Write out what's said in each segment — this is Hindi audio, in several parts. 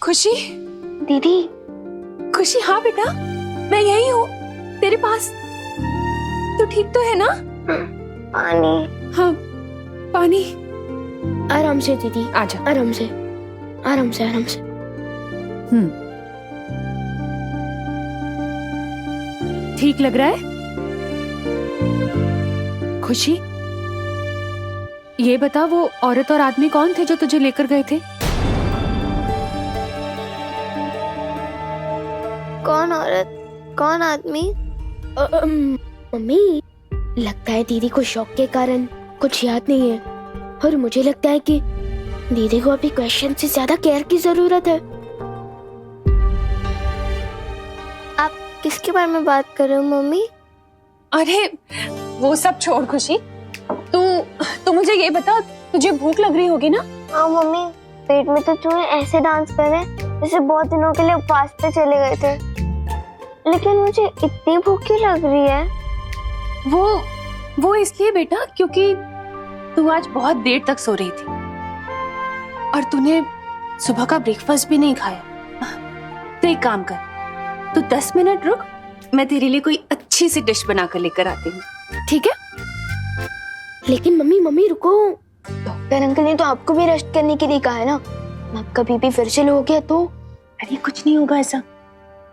खुशी, दीदी। खुशी, हाँ बेटा, मैं यही हूँ तेरे पास। तू ठीक तो है ना? पानी। हाँ, पानी। आराम से दीदी, आजा। आराम से, आराम से, आराम से। ठीक लग रहा है? खुशी, ये बता, वो औरत और आदमी कौन थे जो तुझे लेकर गए थे? कौन औरत, कौन आदमी? मम्मी, लगता है दीदी को शौक के कारण कुछ याद नहीं है, और मुझे लगता है कि दीदी को अभी क्वेश्चन से ज्यादा केयर की जरूरत है। आप किसके बारे में बात कर रहे हो मम्मी? अरे वो सब छोड़ खुशी, तू मुझे ये बता, तुझे भूख लग रही होगी ना? हाँ मम्मी, पेट में तो चूहे ऐसे डांस कर रहे जैसे बहुत दिनों के लिए उपवास पे चले गए थे, लेकिन मुझे इतनी भूख क्यों लग रही है? वो इसलिए बेटा क्योंकि तू आज बहुत देर तक सो रही थी और तूने सुबह का ब्रेकफास्ट भी नहीं खाया। तो एक काम कर, तू 10 मिनट रुक, मैं तेरे लिए कोई अच्छी सी डिश बना कर लेकर आती हूँ, ठीक है? लेकिन मम्मी रुको, डॉक्टर अंकल ने तो आपको भी रेस्ट करने के लिए कहा है ना। आपका बीपी फिर से लो हो गया तो? अरे कुछ नहीं होगा ऐसा।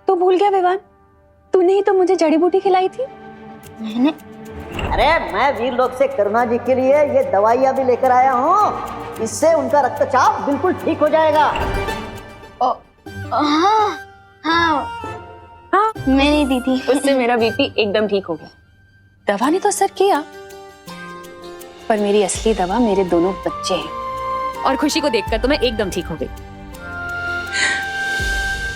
तू भूल गया विवान, तूने ही तो मुझे जड़ी बूटी खिलाई थी। मैंने? अरे मैं वीरलोक से करुणा जी के लिए ये दवाइयाँ भी लेकर आया हूँ, इससे उनका रक्तचाप बिल्कुल ठीक हो जाएगा। हाँ हाँ हाँ, मेरी दीदी, उससे मेरा बीपी एकदम ठीक हो गया। दवा ने तो असर किया, पर मेरी असली दवा मेरे दोनों बच्चे हैं, और खुशी को देखकर तो मैं एकदम ठीक हो गई।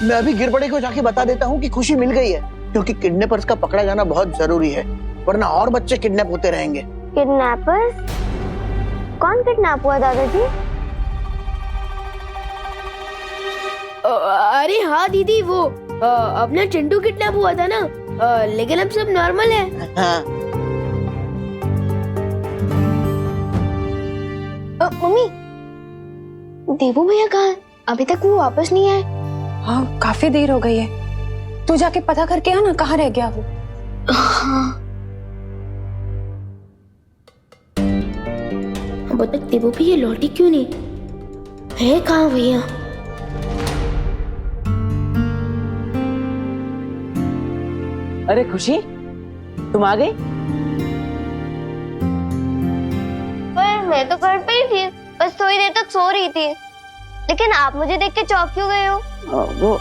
मैं अभी गिर पड़े को जाके बता देता हूँ कि खुशी मिल गई है, क्योंकि किडनैपर्स का पकड़ा जाना बहुत जरूरी है, वरना और बच्चे किडनैप होते रहेंगे। किडनैपर्स? कौन किडनैप हुआ दादाजी? अरे हाँ दीदी, वो अपना चिंटू किडनैप हुआ था ना, लेकिन अब सब नॉर्मल है। हाँ। मम्मी, देवू भैया कहाँ है? अभी तक वो वापस नहीं आए। हाँ, काफी देर हो गई है, तू जाके पता करके आ ना, कहाँ रह गया वो। हाँ। अब तक देवू भैया लौटी क्यों नहीं है? कहाँ भैया? अरे खुशी, तुम आ गई? पर मैं तो घर पे ही थी, बस थोड़ी देर तक सो रही थी, लेकिन आप मुझे देख के चौंक क्यों गए हो? वो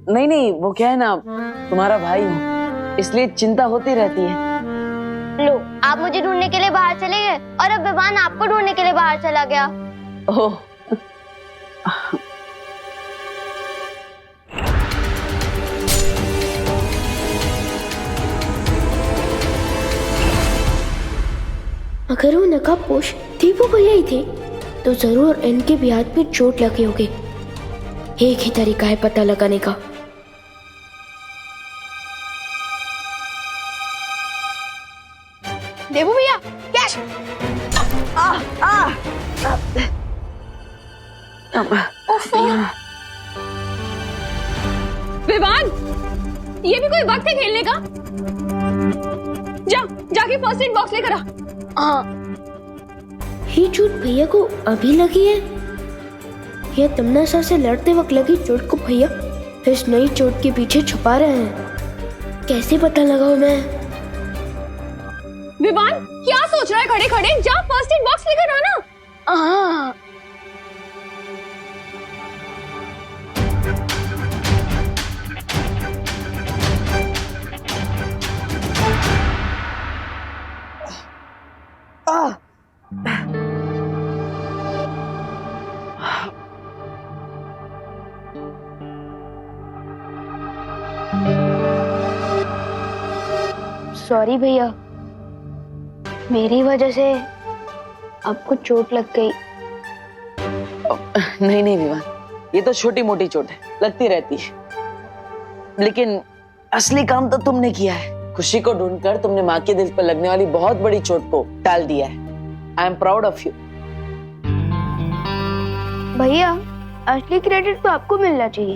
नहीं, वो क्या है ना, तुम्हारा भाई हूँ, इसलिए चिंता होती रहती है। लो, आप मुझे ढूंढने के लिए बाहर चले गए, और अब विवान आपको ढूंढने के लिए बाहर चला गया। ओह, अगर वो नकाबपोश दीपू भैया ही थे, तो जरूर इनके भी हाथ पे चोट लगे होंगे। एक ही तरीका है पता लगाने का। देवू भैया, कैच! विवान, ये भी कोई वक्त है खेलने का? जाके फर्स्ट एड बॉक्स लेकर आ। ये चोट भैया को अभी लगी है, या तमन्ना से लड़ते वक्त लगी चोट को भैया इस नई चोट के पीछे छुपा रहे हैं? कैसे पता लगाऊं मैं? विवान, क्या सोच रहा है खड़े खड़े? जा फर्स्ट एड बॉक्स लेकर आना। सॉरी भैया, मेरी वजह से आपको चोट लग गई। नहीं विवान, ये तो छोटी मोटी चोट है, लगती रहती है, लेकिन असली काम तो तुमने किया है। खुशी को ढूंढकर तुमने माँ के दिल पर लगने वाली बहुत बड़ी चोट को टाल दिया है। I am proud of you. भैया असली क्रेडिट तो आपको मिलना चाहिए।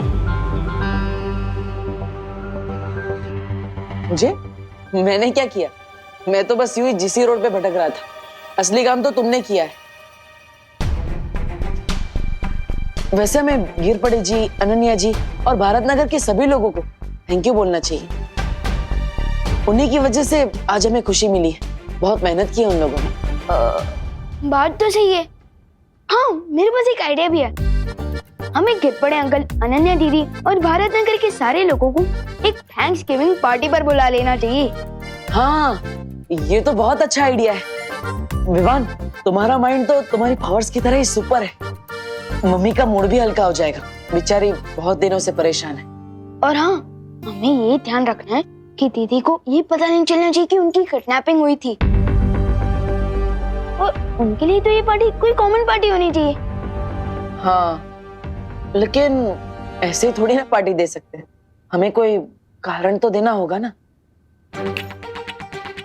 मुझे? मैंने क्या किया? मैं तो बस यूं ही जीसी रोड पे भटक रहा था। असली काम तो तुमने किया है। वैसे हमें गिरपड़े जी, अनन्या जी और भारत नगर के सभी लोगों को थैंक यू बोलना चाहिए। उन्हीं की वजह से आज हमें खुशी मिली है। बहुत मेहनत की है उन लोगों ने। बात तो सही है। हाँ, मेरे पास एक आइडिया भी है। हमें गिरपड़े अंकल, अनन्या दीदी और भारत नगर के सारे लोगों को एक थैंक्स गिविंग पार्टी पर बुला लेना चाहिए। हाँ, ये तो बहुत अच्छा आइडिया है। विवान, तुम्हारा माइंड तो तुम्हारी पावर्स की तरह ही सुपर है। मम्मी का मूड भी हल्का हो जाएगा। बेचारी बहुत दिनों से परेशान है। और हाँ, हमें ये ध्यान रखना है कि दीदी को ये पता नहीं चलना चाहिए कि उनकी किडनैपिंग हुई थी। और उनके लिए तो ये पार्टी कोई कॉमन पार्टी होनी चाहिए। हाँ, लेकिन ऐसे ही थोड़ी ना पार्टी दे सकते हैं। हमें कोई कारण तो देना होगा ना।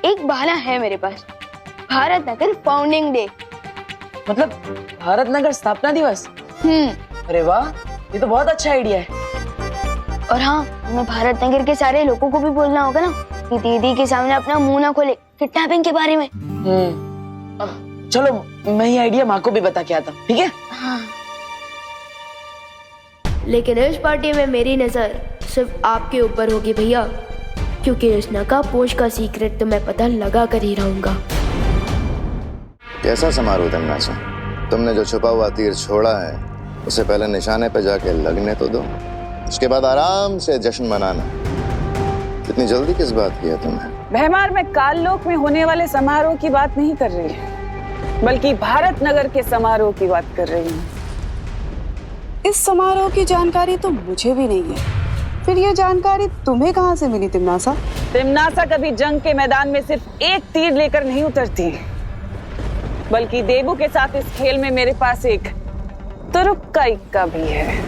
एक बहाना है मेरे पास। Bharat Nagar founding day. मतलब भारत नगर स्थापना दिवस? अरे वाह, ये तो बहुत अच्छा आइडिया है। और हाँ, हमें भारत नगर के सारे लोगों को भी बोलना होगा ना कि दीदी के सामने अपना मुंह ना खोले किडनैपिंग के बारे में। अब चलो, मैं ये आइडिया माँ को भी बता के आता हूँ, ठीक है? हाँ। लेकिन इस पार्टी में मेरी नजर सिर्फ आपके ऊपर होगी भैया, क्योंकि इस नकाबपोश का सीक्रेट तो मैं पता लगा कर ही रहूंगा। कैसा समारोह तमन्ना? तुमने जो छुपा हुआ तीर छोड़ा है उसे पहले निशाने पे जाके लगने तो दो, उसके बाद आराम से जश्न मनाना। इतनी जल्दी किस बात की है तुम्हें? भैमार में काललोक में होने वाले समारोह की बात नहीं कर रही है, बल्कि भारत नगर के समारोह की बात कर रही हूँ। इस समारोह की जानकारी तो मुझे भी नहीं है। फिर ये जानकारी तुम्हें कहाँ से मिली तिमनासा? तिमनासा कभी जंग के मैदान में सिर्फ एक तीर लेकर नहीं उतरती, बल्कि देबू के साथ इस खेल में मेरे पास एक तुरुप का इक्का भी है।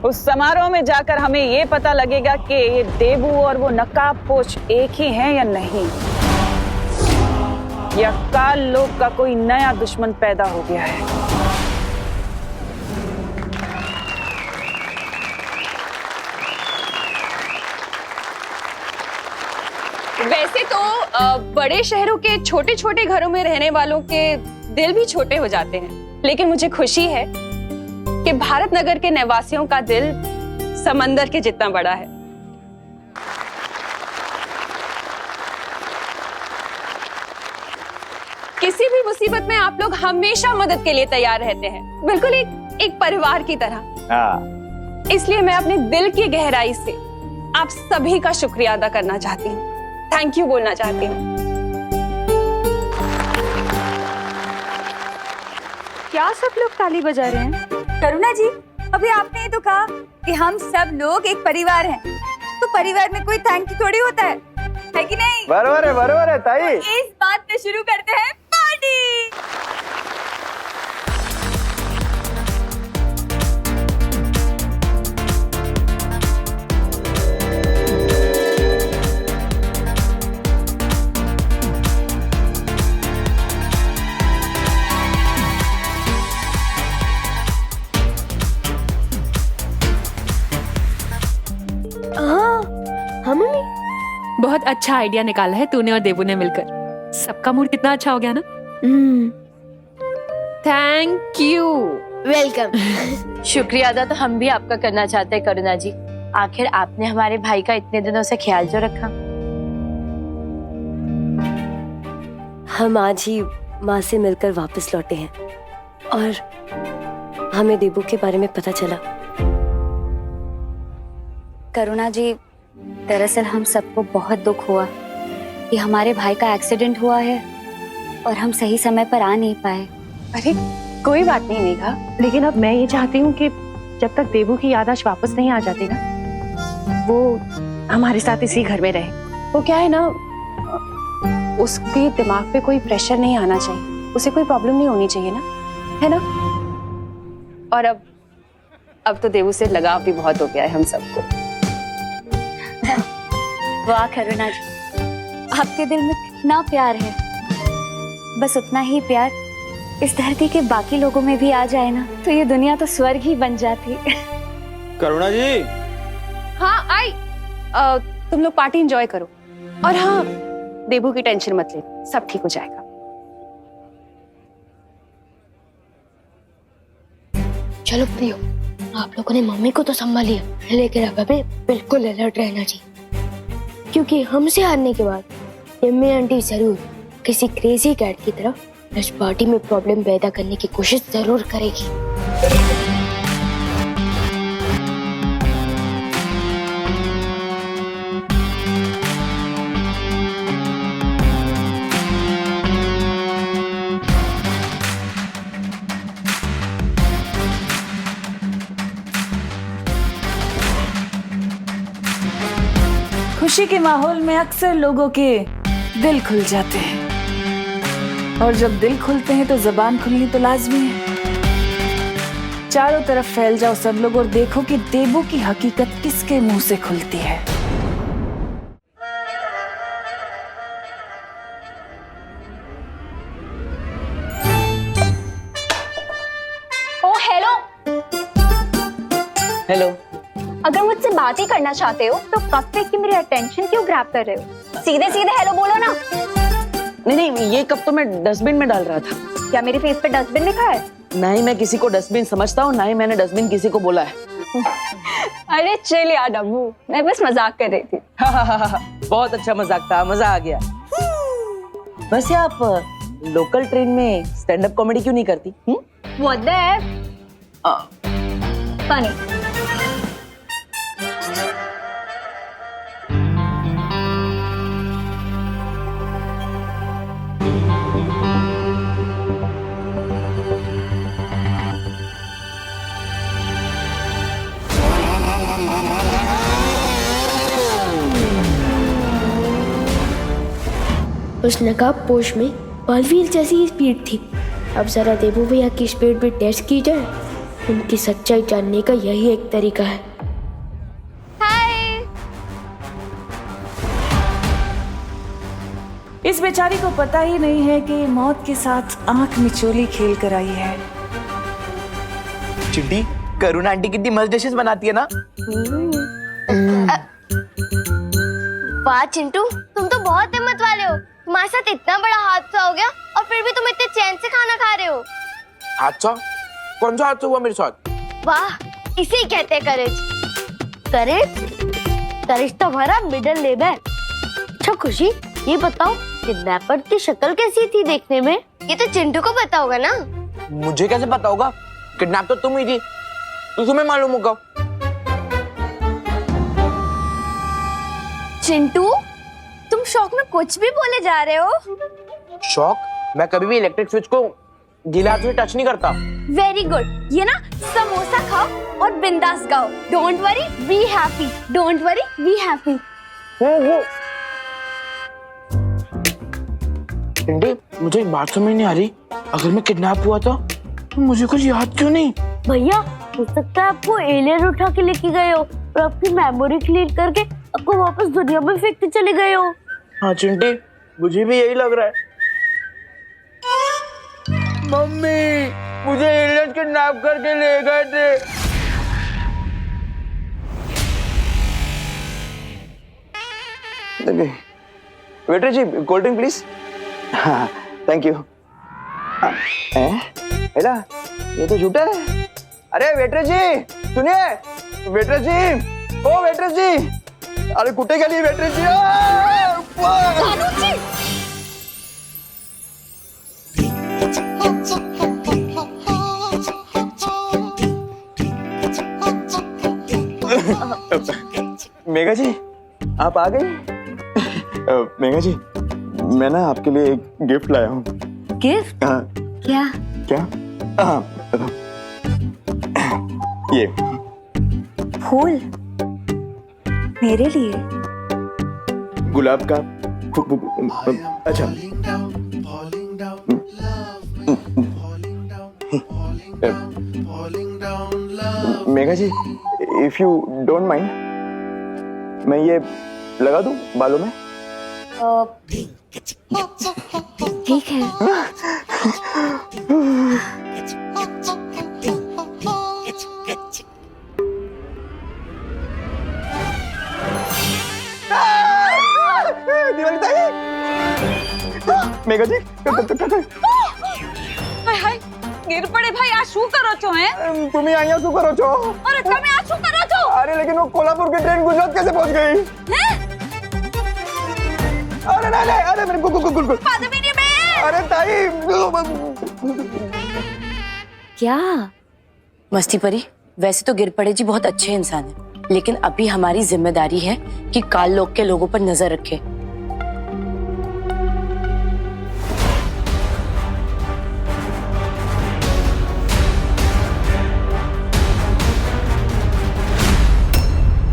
उस समारोह में जाकर हमें ये पता लगेगा कि ये देबू और वो नकाबपोश एक ही हैं या नहीं, या काल लोक का कोई नया दुश्मन पैदा हो गया है। वैसे तो बड़े शहरों के छोटे छोटे घरों में रहने वालों के दिल भी छोटे हो जाते हैं, लेकिन मुझे खुशी है कि भारत नगर के निवासियों का दिल समंदर के जितना बड़ा है। किसी भी मुसीबत में आप लोग हमेशा मदद के लिए तैयार रहते हैं, बिल्कुल एक परिवार की तरह। इसलिए मैं अपने दिल की गहराई से आप सभी का शुक्रिया अदा करना चाहती हूँ, थैंक यू बोलना चाहती हूँ। क्या सब लोग ताली बजा रहे हैं? करुणा जी, अभी आपने ही तो कहा कि हम सब लोग एक परिवार हैं, तो परिवार में कोई थैंक यू थोड़ी होता है कि नहीं? बरोबर है ताई। इस बात पे शुरू करते हैं पार्टी। हाँ मम्मी, बहुत अच्छा आइडिया निकाला है तूने और देबू ने मिलकर। सबका मूड कितना अच्छा हो गया ना। Thank you. वेलकम। शुक्रिया अदा तो हम भी आपका करना चाहते हैं करुणा जी। आखिर आपने हमारे भाई का इतने दिनों से ख्याल जो रखा। हम आज ही माँ से मिलकर वापस लौटे हैं और हमें देबू के बारे में पता चला। करुणा जी, दरअसल हम सबको बहुत दुख हुआ कि हमारे भाई का एक्सीडेंट हुआ है और हम सही समय पर आ नहीं पाए। अरे कोई बात नहीं मेघा, लेकिन अब मैं ये चाहती हूँ कि जब तक देबू की याददाश्त वापस नहीं आ जाती ना, वो हमारे साथ इसी घर में रहे। वो क्या है ना, उसके दिमाग पे कोई प्रेशर नहीं आना चाहिए, उसे कोई प्रॉब्लम नहीं होनी चाहिए ना, है ना? और अब तो देबू से लगाव भी बहुत हो गया है हम सबको। वाह करुणा जी, आपके दिल में कितना प्यार है, बस उतना ही प्यार इस धरती के बाकी लोगों में भी आ जाए ना तो ये दुनिया तो स्वर्ग ही बन जाती। करुणा जी। हाँ आई। तुम लोग पार्टी एंजॉय करो और हाँ देबू की टेंशन मत ले, सब ठीक हो जाएगा। चलो प्रियो, आप लोगों ने मम्मी को तो संभालिया, लेकिन अब हमें बिल्कुल अलर्ट रहना चाहिए, क्योंकि हमसे हारने के बाद यम्मी आंटी जरूर किसी क्रेजी कैट की तरह इस पार्टी में प्रॉब्लम पैदा करने की कोशिश जरूर करेगी। खुशी के माहौल में अक्सर लोगों के दिल खुल जाते हैं, और जब दिल खुलते हैं तो जबान खुलनी तो लाजमी है। चारों तरफ फैल जाओ सब लोग और देखो कि देबू की हकीकत किसके मुंह से खुलती है। ओ हेलो, हेलो। अगर मुझसे बात ही करना चाहते हो तो कब तक की मेरी अटेंशन क्यों ग्रैब कर रहे हो? सीधे सीधे हेलो बोलो ना। नहीं, ये कप तो मैं डस्टबिन में डाल रहा था। क्या मेरे फेस पे डस्टबिन लिखा है? नहीं, मैं किसी को डस्टबिन समझता हूँ, ना ही मैंने डस्टबिन किसी को बोला है। अरे चल यार डब्बू, मैं बस मजाक कर रही थी। बहुत अच्छा मजाक था, मजा आ गया। वैसे आप लोकल ट्रेन में स्टैंड अप कॉमेडी क्यों नहीं करती? What the funny. उस नकाब पोश में बालवीर जैसी स्पीड थी। अब जरा देबू भैया की स्पीड भी टेस्ट की जाए, उनकी सच्चाई जानने का यही एक तरीका है। इस बेचारी को पता ही नहीं है कि मौत के साथ आंख मिचोली खेल कर आई है। चिंटी, करुणा आंटी कितनी मस्त डिशेस बनाती है ना। वाह चिंटू, तुम तो बहुत हिम्मत वाले हो। तुम्हारे साथ इतना बड़ा हादसा हो गया और फिर भी तुम इतने चैन से खाना खा रहे हो। हादसा? कौन सा हादसा हुआ मेरे साथ? वाह, इसे ही कहते हैं करेज। करेज तो हमारा मिडिल नेम है। अच्छा खुशी, ये बताओ किडनैपर की शक्ल कैसी थी देखने में? ये तो चिंटू को पता होगा ना। मुझे कैसे पता होगा? किडनैप तो तुम ही थी, तो तुम्हें मालूम होगा। चिंटू, तुम शौक में कुछ भी बोले जा रहे हो। शौक? मैं कभी भी इलेक्ट्रिक स्विच को गीले हाथ से टच नहीं करता। Very good. ये ना समोसा खाओ और बिंदास गाओ। Don't worry be happy, don't worry be happy. Chinti, मुझे एक बात समझ नहीं आ रही, अगर मैं किडनैप हुआ था तो मुझे कुछ याद क्यों नहीं? भैया, हो सकता है आपको एलियन उठा के लेके गए हो और आपकी मेमोरी क्लीन करके आपको वापस दुनिया में फेंकते चले गए हो। हाँ चिंटी, मुझे भी यही लग रहा है। मम्मी, मुझे एलियन किडनैप करके ले गए थे। Waiter ji, cold drink please. हाँ, थैंक यू। हेला, ये तो झूठा है। अरे वेटर जी सुनिए, वेटर जी, ओ वेटर जी, अरे कुत्ते के लिए वेटर जी। मेघा जी, आप आ गई? मेघा जी, मैं ना आपके लिए एक गिफ्ट लाया हूँ। गिफ्ट? क्या? क्या? हाँ, ये फूल मेरे लिए? गुलाब का। अच्छा, मेघा जी, इफ यू डोंट माइंड, मैं ये लगा दूं बालों में? ठीक है। दिवाली ताई, मेघा जी, હાય હાય ગીર પડે ભાઈ આ શું કરો છો હે तुम्ही અહીંયા શું કરો છો? અરે તમે આ શું કરો છો अरे लेकिन वो कोल्हापुर की ट्रेन गुजरात कैसे पहुंच गई? હે अरे नहीं नहीं, अरे मेरे गुल પાદમીની બેન अरे ताई, क्या मस्ती परी? वैसे तो गिरपड़े जी बहुत अच्छे इंसान हैं, लेकिन अभी हमारी जिम्मेदारी है कि काल लोक के लोगों पर नजर रखें।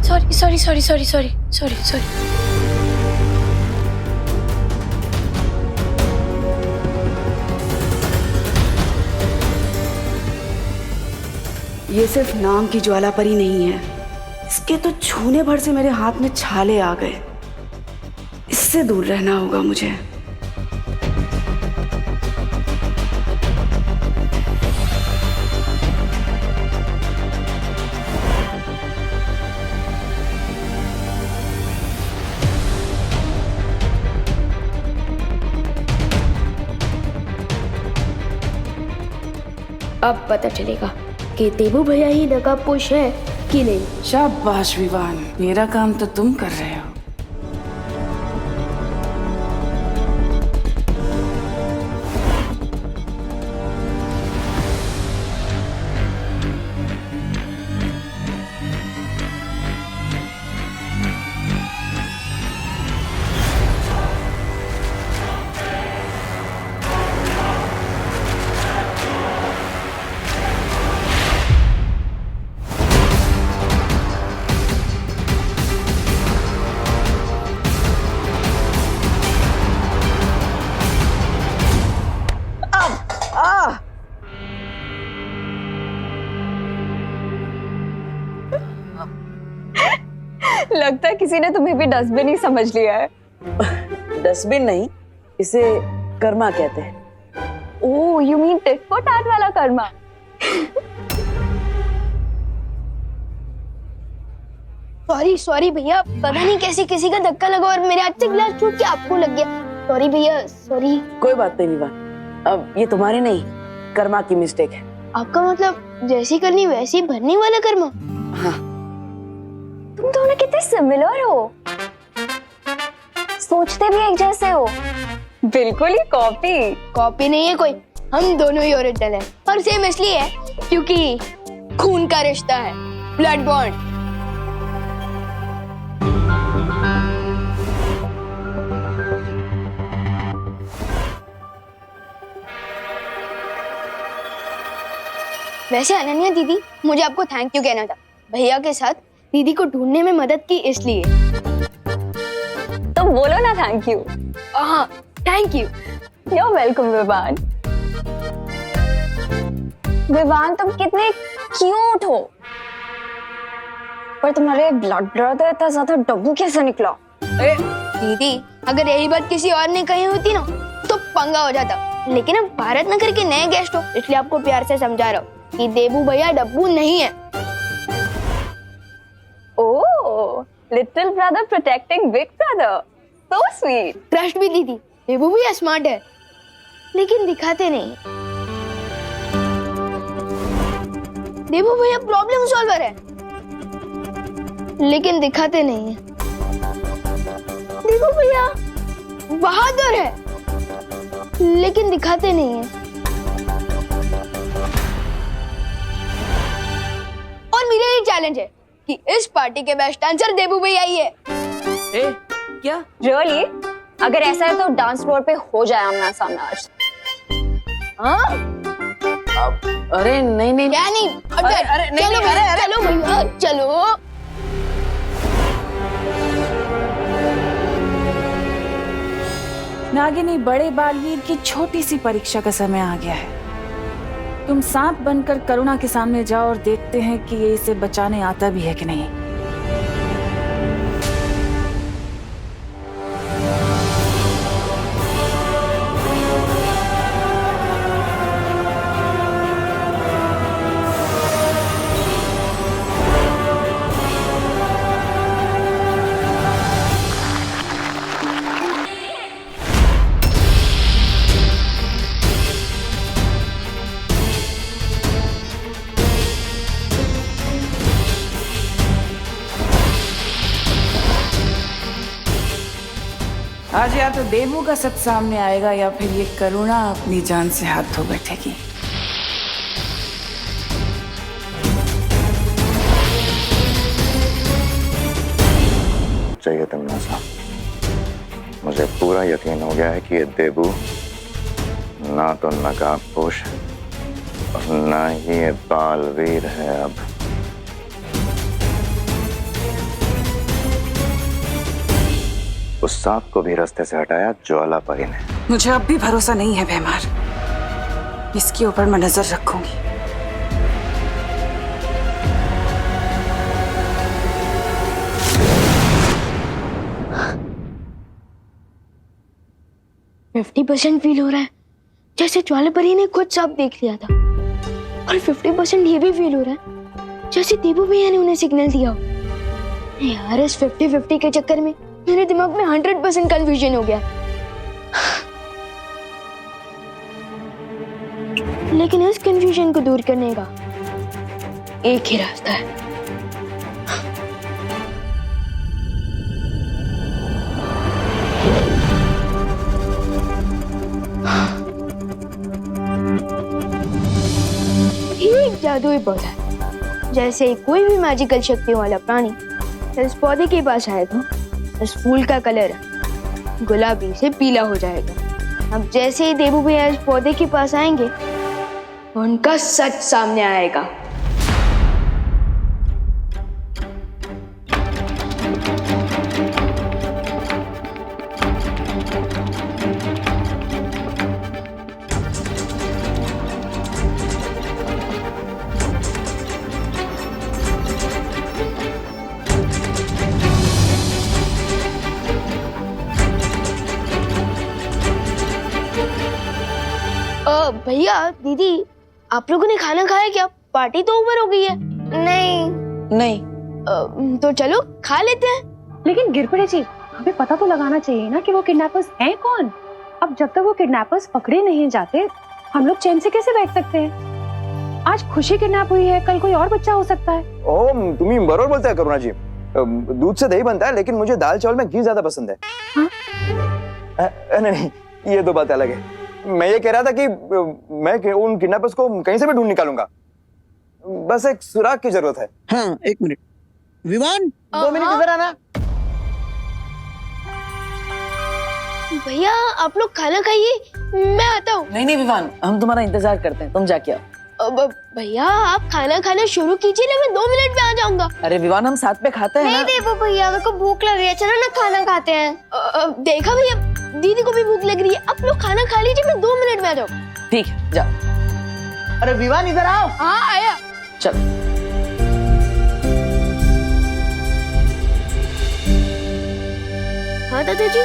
सॉरी। ये सिर्फ नाम की ज्वाला परी नहीं है, इसके तो छूने भर से मेरे हाथ में छाले आ गए। इससे दूर रहना होगा मुझे। अब पता चलेगा कि देबू भैया ही नकाबपोश है कि नहीं। शाबाश विवान, मेरा काम तो तुम कर रहे हो। लगता है किसी ने तुम्हें भी डस्टबिन ही समझ लिया है। डस्टबिन नहीं, इसे कर्मा कहते हैं। Oh you mean tit for tat वाला कर्मा। सॉरी भैया, पता नहीं कैसे किसी का धक्का लगा और मेरे हाथ से गिलास छूट के आपको लग गया। सॉरी भैया, सॉरी। कोई बात नहीं विवान, अब ये तुम्हारी नहीं, कर्मा की मिस्टेक है। आपका मतलब जैसी करनी वैसी भरने वाला कर्मा? हाँ। तुम दोनों कितने सिमिलर हो, सोचते भी एक जैसे हो। बिल्कुल ही कॉपी नहीं है कोई, हम दोनों ही ओरिजिनल हैं। और सेम इसलिए है क्योंकि खून का रिश्ता है, ब्लड बॉन्ड। वैसे अनन्या दीदी, मुझे आपको थैंक यू कहना था। भैया के साथ दीदी को ढूंढने में मदद की इसलिए। तो बोलो ना थैंक यू। हाँ, thank you. You are welcome Vivaan. Vivaan तुम कितने क्यूट हो, पर तुम्हारे ब्लड ब्रदर इतना ज्यादा डब्बू कैसे निकला? दीदी, अगर यही बात किसी और ने कही होती ना तो पंगा हो जाता। लेकिन अब भारत नगर के नए गेस्ट हो, इसलिए आपको प्यार से समझा रहा हूँ कि देबू भैया डब्बू नहीं है। Oh, little brother protecting big brother, so sweet. Trust भी दीदी, देबू भैया स्मार्ट है लेकिन दिखाते नहीं। देबू भैया प्रॉब्लम सॉल्वर है लेकिन दिखाते नहीं है। देबू भैया बहादुर है लेकिन दिखाते नहीं है। और मेरा ये चैलेंज है कि इस पार्टी के बेस्ट डांसर देबू भैया ही है। क्या? रियली? अगर ऐसा है तो डांस फ्लोर पे हो जाए आमना सामना आज। हाँ? अरे नहीं क्या नहीं? अरे नहीं, चलो अरे चलो भैया चलो। नागिनी, बड़े बालवीर की छोटी सी परीक्षा का समय आ गया है। तुम सांप बनकर करुणा के सामने जाओ और देखते हैं कि ये इसे बचाने आता भी है कि नहीं। आज या तो देवू का सच सामने आएगा या फिर ये करुणा अपनी जान से हाथ धो बैठेगी। चाहिए तुमने साहब, मुझे पूरा यकीन हो गया है कि ये देबू ना तो नकाबपोश है और ना ही ये बालवीर है। अब उस सांप को भी रास्ते से हटाया ज्वाला परी ने। मुझे अब भी भरोसा नहीं है भैमार, इसके ऊपर मैं नजर रखूंगी। %50 फील हो रहा है जैसे ज्वाला परी ने खुद सांप देख लिया था, और 50% ये भी फील हो रहा है जैसे देबू भैया ने उन्हें सिग्नल दिया हो। यार इस 50-50 के चक्कर में मेरे दिमाग में 100% कंफ्यूजन हो गया। लेकिन इस कंफ्यूजन को दूर करने का एक ही रास्ता है। ये एक जादुई पौधा है। जैसे कोई भी मैजिकल शक्तियों वाला प्राणी इस पौधे के पास आएगा, इस फूल का कलर गुलाबी से पीला हो जाएगा। अब जैसे ही देबू भैया इस पौधे के पास आएंगे, उनका सच सामने आएगा। भैया दीदी, आप लोगों ने खाना खाया क्या? पार्टी तो ओवर हो गई है। नहीं। तो चलो खा लेते हैं। लेकिन गिरपड़े जी, हमें पता तो लगाना चाहिए ना कि वो किडनैपर्स हैं कौन। अब जब तक वो किडनैपर्स पकड़े नहीं जाते, हम लोग चैन से कैसे बैठ सकते हैं? आज खुशी किडनैप हुई है, कल कोई और बच्चा हो सकता है। ओ तुम्ही बरोबर बोलते हैं करुणा जी। दूध से दही बनता है, लेकिन मुझे दाल चावल में घी ज्यादा पसंद है। हाँ? नहीं, ये दो बातें अलग है। मैं ये कह रहा था कि मैं उन किडनैपर्स को कहीं से भी ढूंढ निकालूंगा, बस एक सुराग की जरूरत है। हाँ, 1 मिनट विवान, 2 मिनट इधर आना। भैया आप लोग खाना खाइए, मैं आता हूँ। नहीं विवान, हम तुम्हारा इंतजार करते हैं, तुम जाके आओ। भैया आप खाना खाना शुरू कीजिए ना, मैं 2 मिनट में आ जाऊंगा। अरे विवान, हम साथ में खाते हैं ना। नहीं देवो भैया, मेरे को भूख लग रही है, चलो ना खाना खाते हैं। देखा भैया, दीदी को भी भूख लग रही है। आप लोग खाना खा लीजिए, मैं 2 मिनट में आ जाऊँ। ठीक है, जाओ। अरे विवान इधर आओ। हाँ आया। चल। हाँ दादा जी।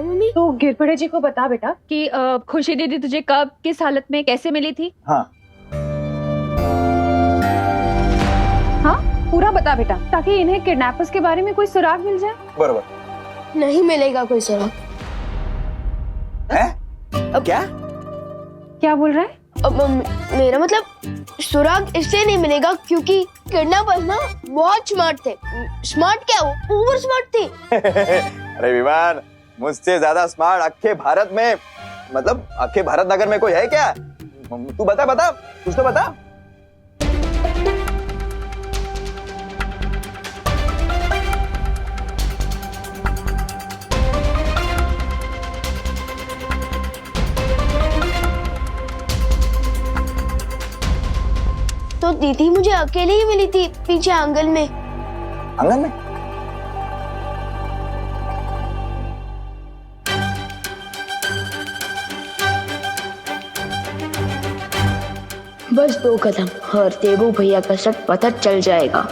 मम्मी। तो गिरपड़े जी को बता बेटा कि खुशी दीदी तुझे कब, किस हालत में, कैसे मिली थी? हाँ पूरा बता बेटा, ताकि इन्हें किडनैपर्स के बारे में कोई सुराग मिल जाए। बरोबर। नहीं मिलेगा कोई सुराग। क्या बोल रहा है? मेरा मतलब सुराग इसलिए नहीं मिलेगा क्योंकि किडनैपर्स ना बहुत स्मार्ट थे। स्मार्ट क्या, वो ओवर स्मार्ट थे। अरे विमान, मुझसे ज्यादा स्मार्ट अक्खे भारत में, मतलब अक्खे भारत नगर में कोई है क्या? तू बता कुछ तो बता। तो दीदी मुझे अकेले ही मिली थी पीछे आंगन में। आंगन में? बस 2 कदम और देवू भैया का सच पता चल जाएगा।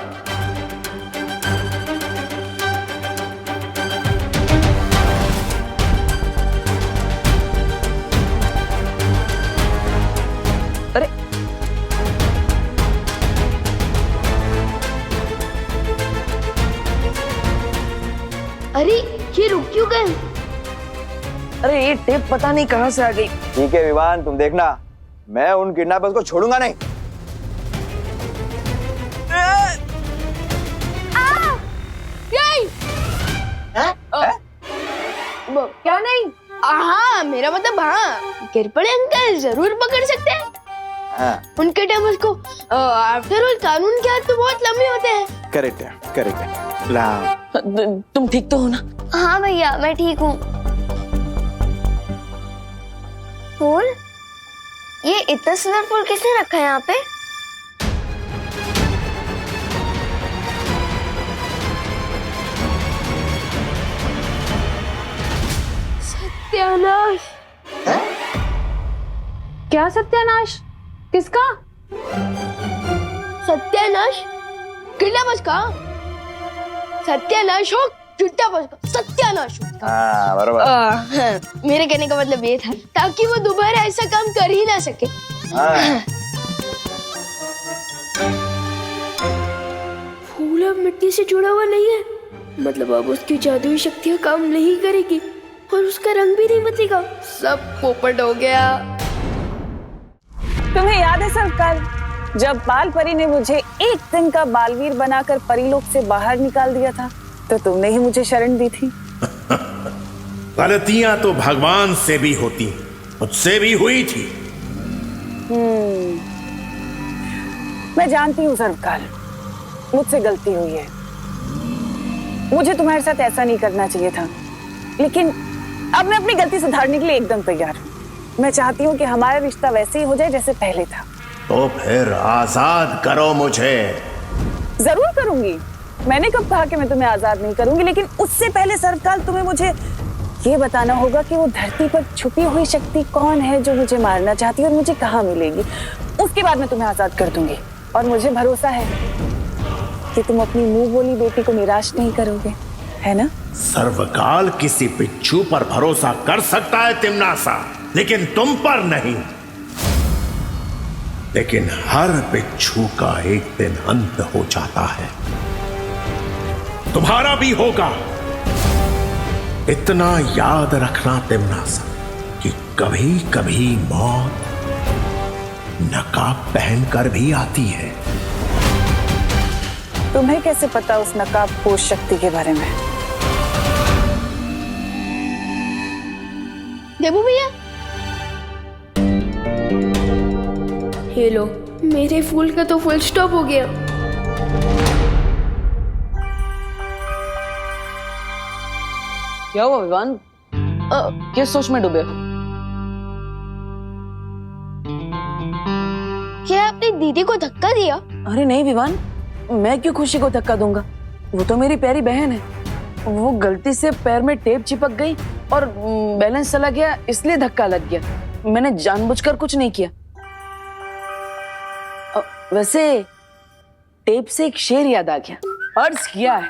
अरे अरे ये रुक क्यों गए? अरे ये टेप पता नहीं कहाँ से आ गई। ठीक है विवान, तुम देखना, मैं उन किडनैपर्स को छोड़ूंगा नहीं। क्या क्या नहीं? हाँ, मेरा मतलब हाँ, गिरपड़े अंकल जरूर पकड़ सकते हैं। हाँ उनके टाइम उसको आफ्टर ऑल कानून के हाथ तो बहुत लंबे होते हैं। करेक्ट है ला। तुम ठीक तो हो ना? हाँ भैया, मैं ठीक हूँ। फूल? ये इतना सुंदर फूल किसने रखा है यहाँ पे? सत्यानाश। क्या सत्यानाश? किसका? सत्यानाश? किला बस का? सत्यानाश हो, चिट्टा बस का सत्यानाश हो। हाँ बराबर। हाँ, मेरे कहने का मतलब ये था ताकि वो दोबारा ऐसा काम कर ही ना सके। हाँ। फूल अब मिट्टी से जुड़ा हुआ नहीं है, मतलब अब उसकी जादुई शक्तियाँ काम नहीं करेगी और उसका रंग भी नहीं बदलेगा। सब पोपट हो गया। तुम्हें याद है सरकार, जब बाल परी ने मुझे एक दिन का बालवीर बनाकर परीलोक से बाहर निकाल दिया था, तो तुमने ही मुझे शरण दी थी। गलतियां तो भगवान से भी होती, मुझसे भी हुई थी। मैं जानती हूँ सरकार, मुझसे गलती हुई है। मुझे तुम्हारे साथ ऐसा नहीं करना चाहिए था, लेकिन अब मैं अपनी गलती सुधारने के लिए एकदम तैयार हूँ। मैं चाहती हूँ कि हमारा रिश्ता वैसे ही हो जाए जैसे पहले था। तो फिर आजाद करो मुझे। जरूर करूंगी। मैंने कब कहा कि मैं तुम्हें आजाद नहीं करूंगी, लेकिन उससे पहले सरकार तुम्हें मुझे ये बताना होगा कि वो धरती पर छुपी हुई शक्ति कौन है जो मुझे मारना चाहती है और मुझे कहाँ मिलेगी। उसके बाद मैं तुम्हें आजाद कर दूंगी और मुझे भरोसा है कि तुम अपनी मुंह बोली बेटी को निराश नहीं करोगे, है ना? सर्वकाल किसी बिच्छू पर भरोसा कर सकता है तिमनासा, लेकिन तुम पर नहीं। लेकिन हर बिच्छू का एक दिन अंत हो जाता है, तुम्हारा भी होगा। इतना याद रखना तिमनासा कि कभी कभी मौत नकाब पहनकर भी आती है। तुम्हें कैसे पता उस नकाब पोष शक्ति के बारे में? देबू भैया, ये लो, मेरे फूल का तो फुल स्टॉप हो गया। क्या हुआ विवान? किस सोच में डूबे हो? क्या आपने दीदी को धक्का दिया? अरे नहीं विवान, मैं क्यों खुशी को धक्का दूंगा? वो तो मेरी प्यारी बहन है। वो गलती से पैर में टेप चिपक गई और बैलेंस चला गया, इसलिए धक्का लग गया। मैंने जानबूझकर कुछ नहीं किया। वैसे टेप से एक शेर याद आ गया। अर्ज किया है,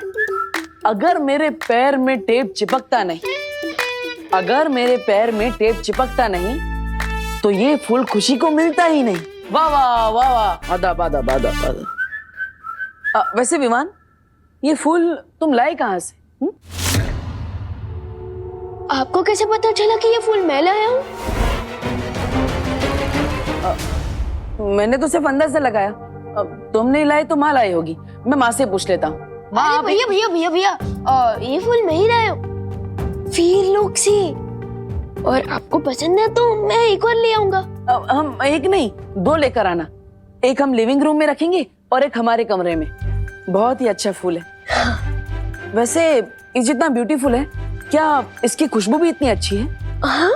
अगर मेरे पैर में टेप चिपकता नहीं, अगर मेरे पैर में टेप चिपकता नहीं तो ये फूल खुशी को मिलता ही नहीं। वाह वाह वाह वाह, आदा बादा बादा बादा। वैसे विमान, ये फूल तुम लाए कहाँ से? आपको कैसे पता चला कि ये फूल मैं लाया हूँ? मैंने तो सिर्फ अंदर से लगाया। तुम नहीं लाए तो माँ लाई होगी। मैं माँ से पूछ लेता हूँ। अरे भैया भैया भैया भैया, ये फूल मैं ही लाया हूँ, वीर लोक से। और आपको पसंद है तो मैं एक और ले आऊंगा। हम एक नहीं, दो लेकर आना। एक हम लिविंग रूम में रखेंगे और एक हमारे कमरे में। बहुत ही अच्छा फूल है। वैसे ये जितना ब्यूटीफुल है, क्या इसकी खुशबू भी इतनी अच्छी है? हाँ?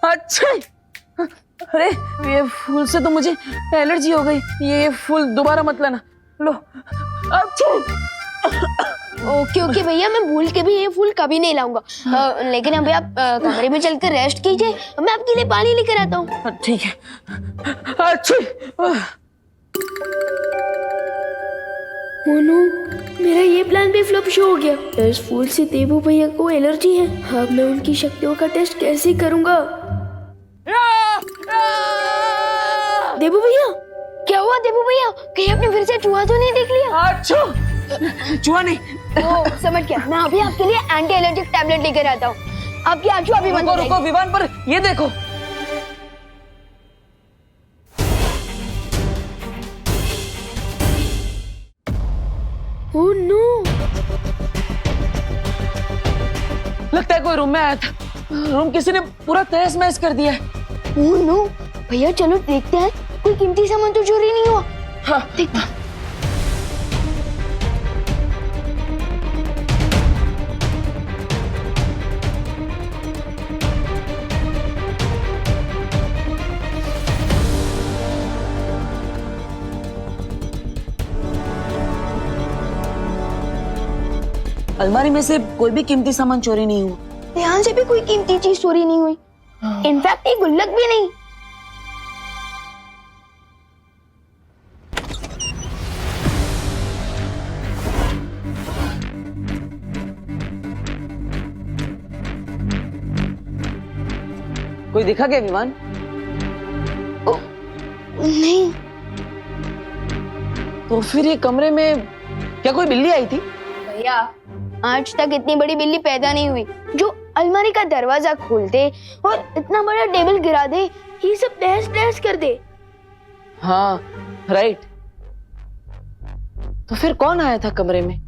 अच्छा, अरे ये फूल से तो मुझे एलर्जी हो गई। ये फूल दोबारा मत लाना। लो। अच्छा। ओके ओके भैया, मैं भूल के भी ये फूल कभी नहीं लाऊंगा। लेकिन अभी आप कमरे में चलकर रेस्ट कीजिए, मैं आपके लिए पानी लेकर आता हूँ। ठीक है। अच्छा। मोनू, मेरा ये प्लान भी फ्लॉप शो हो गया। इस फूल से देबू भैया को एलर्जी है। अब मैं उनकी शक्तियों का टेस्ट कैसे करूंगा? देबू भैया, क्या हुआ देबू भैया? कहीं आपने फिर से चूहा तो नहीं देख लिया? अच्छा, चूहा नहीं। ओ, समझ गया। मैं अभी आपके लिए एंटी एलर्जिक टैबलेट लेकर आता हूँ। आपकी आंखें अभी बंद हो जाएगी। रुको विमान, पर ये देखो। ओह नो, कोई रूम में आया था। रूम किसी ने पूरा तहस महस कर दिया है। ओह नो, भैया चलो देखते हैं, कोई कीमती सामान तो चोरी नहीं हुआ। हाँ देखते हैं। अलमारी में से कोई भी कीमती सामान चोरी नहीं हुआ। ध्यान से भी कोई कीमती चीज चोरी नहीं हुई। इनफैक्ट एक गुल्लक भी नहीं। कोई दिखा क्या विवान? नहीं। तो फिर ये कमरे में क्या कोई बिल्ली आई थी? भैया आज तक इतनी बड़ी बिल्ली पैदा नहीं हुई जो अलमारी का दरवाजा खोल दे और इतना बड़ा टेबल गिरा दे, ये सब तहस नहस कर दे। हाँ राइट। तो फिर कौन आया था कमरे में?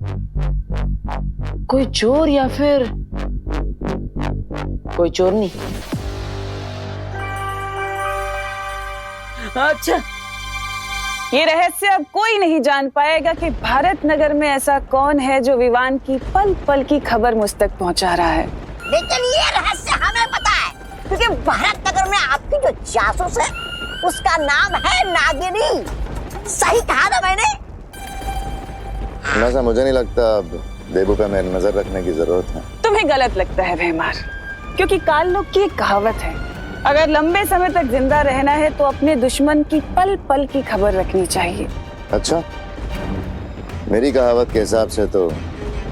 कोई चोर या फिर कोई चोरनी? अच्छा, ये रहस्य अब कोई नहीं जान पाएगा कि भारत नगर में ऐसा कौन है जो विवान की पल पल की खबर मुझ तक पहुंचा रहा है। लेकिन ये रहस्य हमें पता है, क्योंकि भारत नगर में आपकी जो जासूस है उसका नाम है नागिनी। सही कहा ना मैंने? ऐसा मुझे नहीं लगता अब देबू पे मेरी नजर रखने की जरूरत है। तुम्हें गलत लगता है भैमार, क्योंकि काल लोग की एक कहावत है, अगर लंबे समय तक जिंदा रहना है तो अपने दुश्मन की पल पल की खबर रखनी चाहिए। अच्छा, मेरी कहावत के हिसाब से तो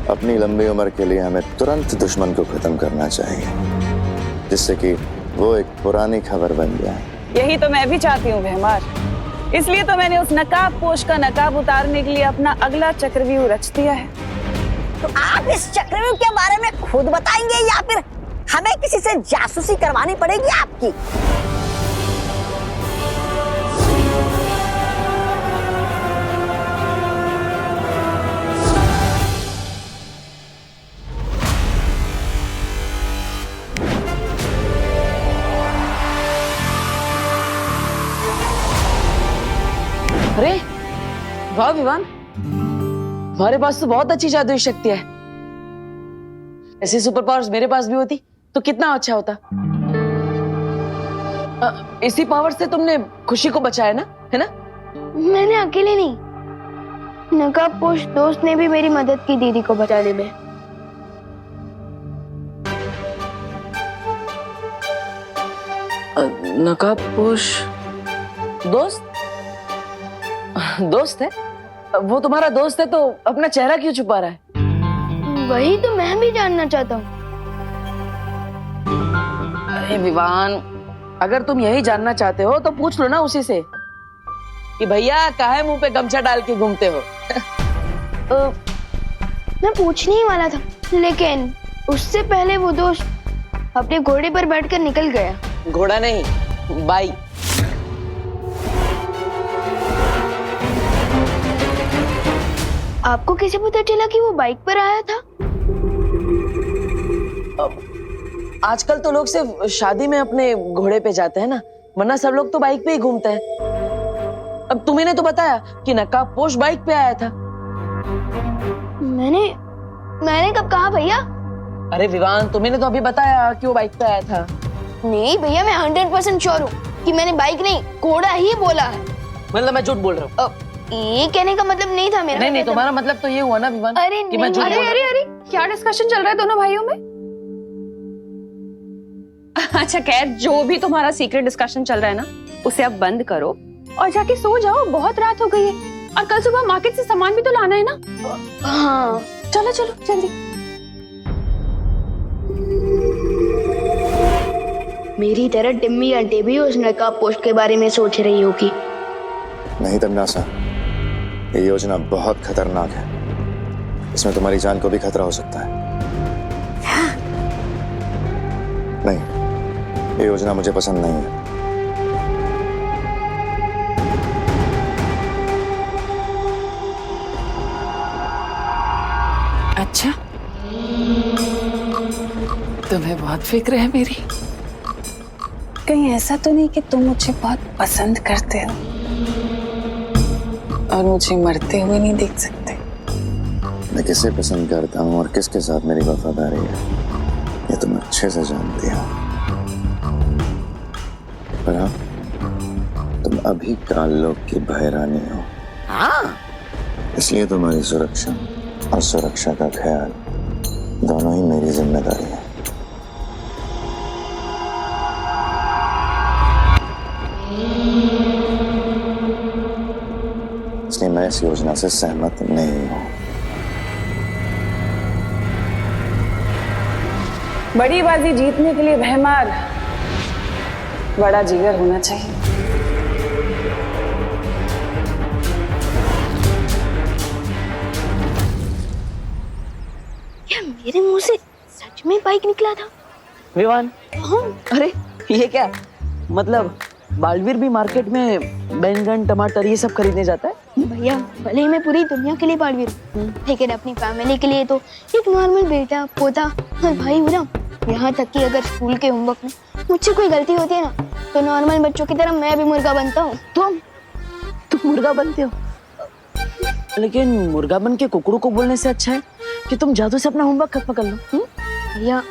अपनी लंबी उम्र के लिए हमें तुरंत दुश्मन को खत्म करना चाहिए, जिससे कि वो एक पुरानी खबर बन जाए। यही तो मैं भी चाहती हूँ भैमार, इसलिए तो मैंने उस नकाब पोश का नकाब उतारने के लिए अपना अगला चक्रव्यूह रच दिया है। तो आप इस चक्रव्यूह के बारे में खुद बताएंगे या फिर हमें किसी से जासूसी करवानी पड़ेगी आपकी? अरे वाह विवान, हमारे पास तो बहुत अच्छी जादुई शक्ति है। ऐसी सुपर पावर्स मेरे पास भी होती तो कितना अच्छा होता। इसी पावर से तुमने खुशी को बचाया ना, है ना? मैंने अकेले नहीं, नकाबपोश दोस्त ने भी मेरी मदद की दीदी को बचाने में। नकाबपोश दोस्त? दोस्त है? वो तुम्हारा दोस्त है तो अपना चेहरा क्यों छुपा रहा है? वही तो मैं भी जानना चाहता हूँ। अरे विवान, अगर तुम यही जानना चाहते हो तो पूछ लो ना उसी से कि भैया काहे मुंह पे गमछा डाल के घूमते हो। मैं पूछने ही वाला था, लेकिन उससे पहले वो दोस्त अपने घोड़े पर बैठकर निकल गया। घोड़ा नहीं, बाइक। आपको कैसे पता चला कि वो बाइक पर आया था? आजकल तो लोग सिर्फ शादी में अपने घोड़े पे जाते हैं ना, वरना सब लोग तो बाइक पे ही घूमते हैं। अब तुम्ही ने तो बताया कि नकाबपोश बाइक पे आया था। मैंने कब कहा भैया? अरे विवान, तुम्ही ने तो अभी बताया कि वो बाइक पे आया था। नहीं भैया, मैं 100% श्योर हूँ कि मैंने बाइक नहीं घोड़ा ही बोला है। मतलब मैं झूठ बोल रहा हूँ? ये कहने का मतलब नहीं था मेरा। नहीं, तुम्हारा मतलब तो ये हुआ ना विवान? अरे कि मैं झूठ बोल रहा हूँ। अरे क्या डिस्कशन चल रहा है दोनों भाइयों में? अच्छा खैर, जो भी तुम्हारा सीक्रेट डिस्कशन चल रहा है ना, उसे अब बंद करो और जाके सो जाओ, बहुत रात हो गई है और कल सुबह मार्केट से सामान भी तो लाना है ना। हाँ चलो चलो जल्दी। मेरी तरह टिम्मी आंटी भी उस नकाबपोश के बारे में सोच रही होगी। नहीं तमन्ना, ये योजना बहुत खतरनाक है। इसमें तुम्हारी जान को भी खतरा हो सकता है। नहीं, ये योजना मुझे पसंद नहीं है। अच्छा, तो तुम्हें बहुत फिक्र है मेरी? कहीं ऐसा तो नहीं कि तुम मुझे बहुत पसंद करते हो और मुझे मरते हुए नहीं देख सकते? मैं किसे पसंद करता हूँ और किसके साथ मेरी वफादारी है, ये तुम अच्छे से जानती हो। पर हाँ, तुम अभी काल लोक की भयरानी हो। हाँ, इसलिए तुम्हारी सुरक्षा और सुरक्षा का ख्याल दोनों ही मेरी जिम्मेदारी है। इसलिए मैं इस योजना से सहमत नहीं हूं। बड़ी बाजी जीतने के लिए भयमार बड़ा जिगर होना चाहिए। क्या मेरे मुंह से सच में बाइक निकला था? विवान, हाँ। अरे ये क्या मतलब, बालवीर भी मार्केट में बैंगन टमाटर ये सब खरीदने जाता है? भैया भले ही मैं पूरी दुनिया के लिए बालवीर हूँ, लेकिन अपनी फैमिली के लिए तो एक नॉर्मल बेटा पोता और भाई हूँ ना। यहाँ तक कि अगर स्कूल के होमवर्क में मुझसे कोई गलती होती है ना, तो नॉर्मल बच्चों की तरह मैं भी मुर्गा बनता हूँ। तुम मुर्गा बनते हो? लेकिन मुर्गा बन के कुकड़ू को बोलने से अच्छा है कि तुम जादू से अपना होमवर्क खत्म कर लो। भैया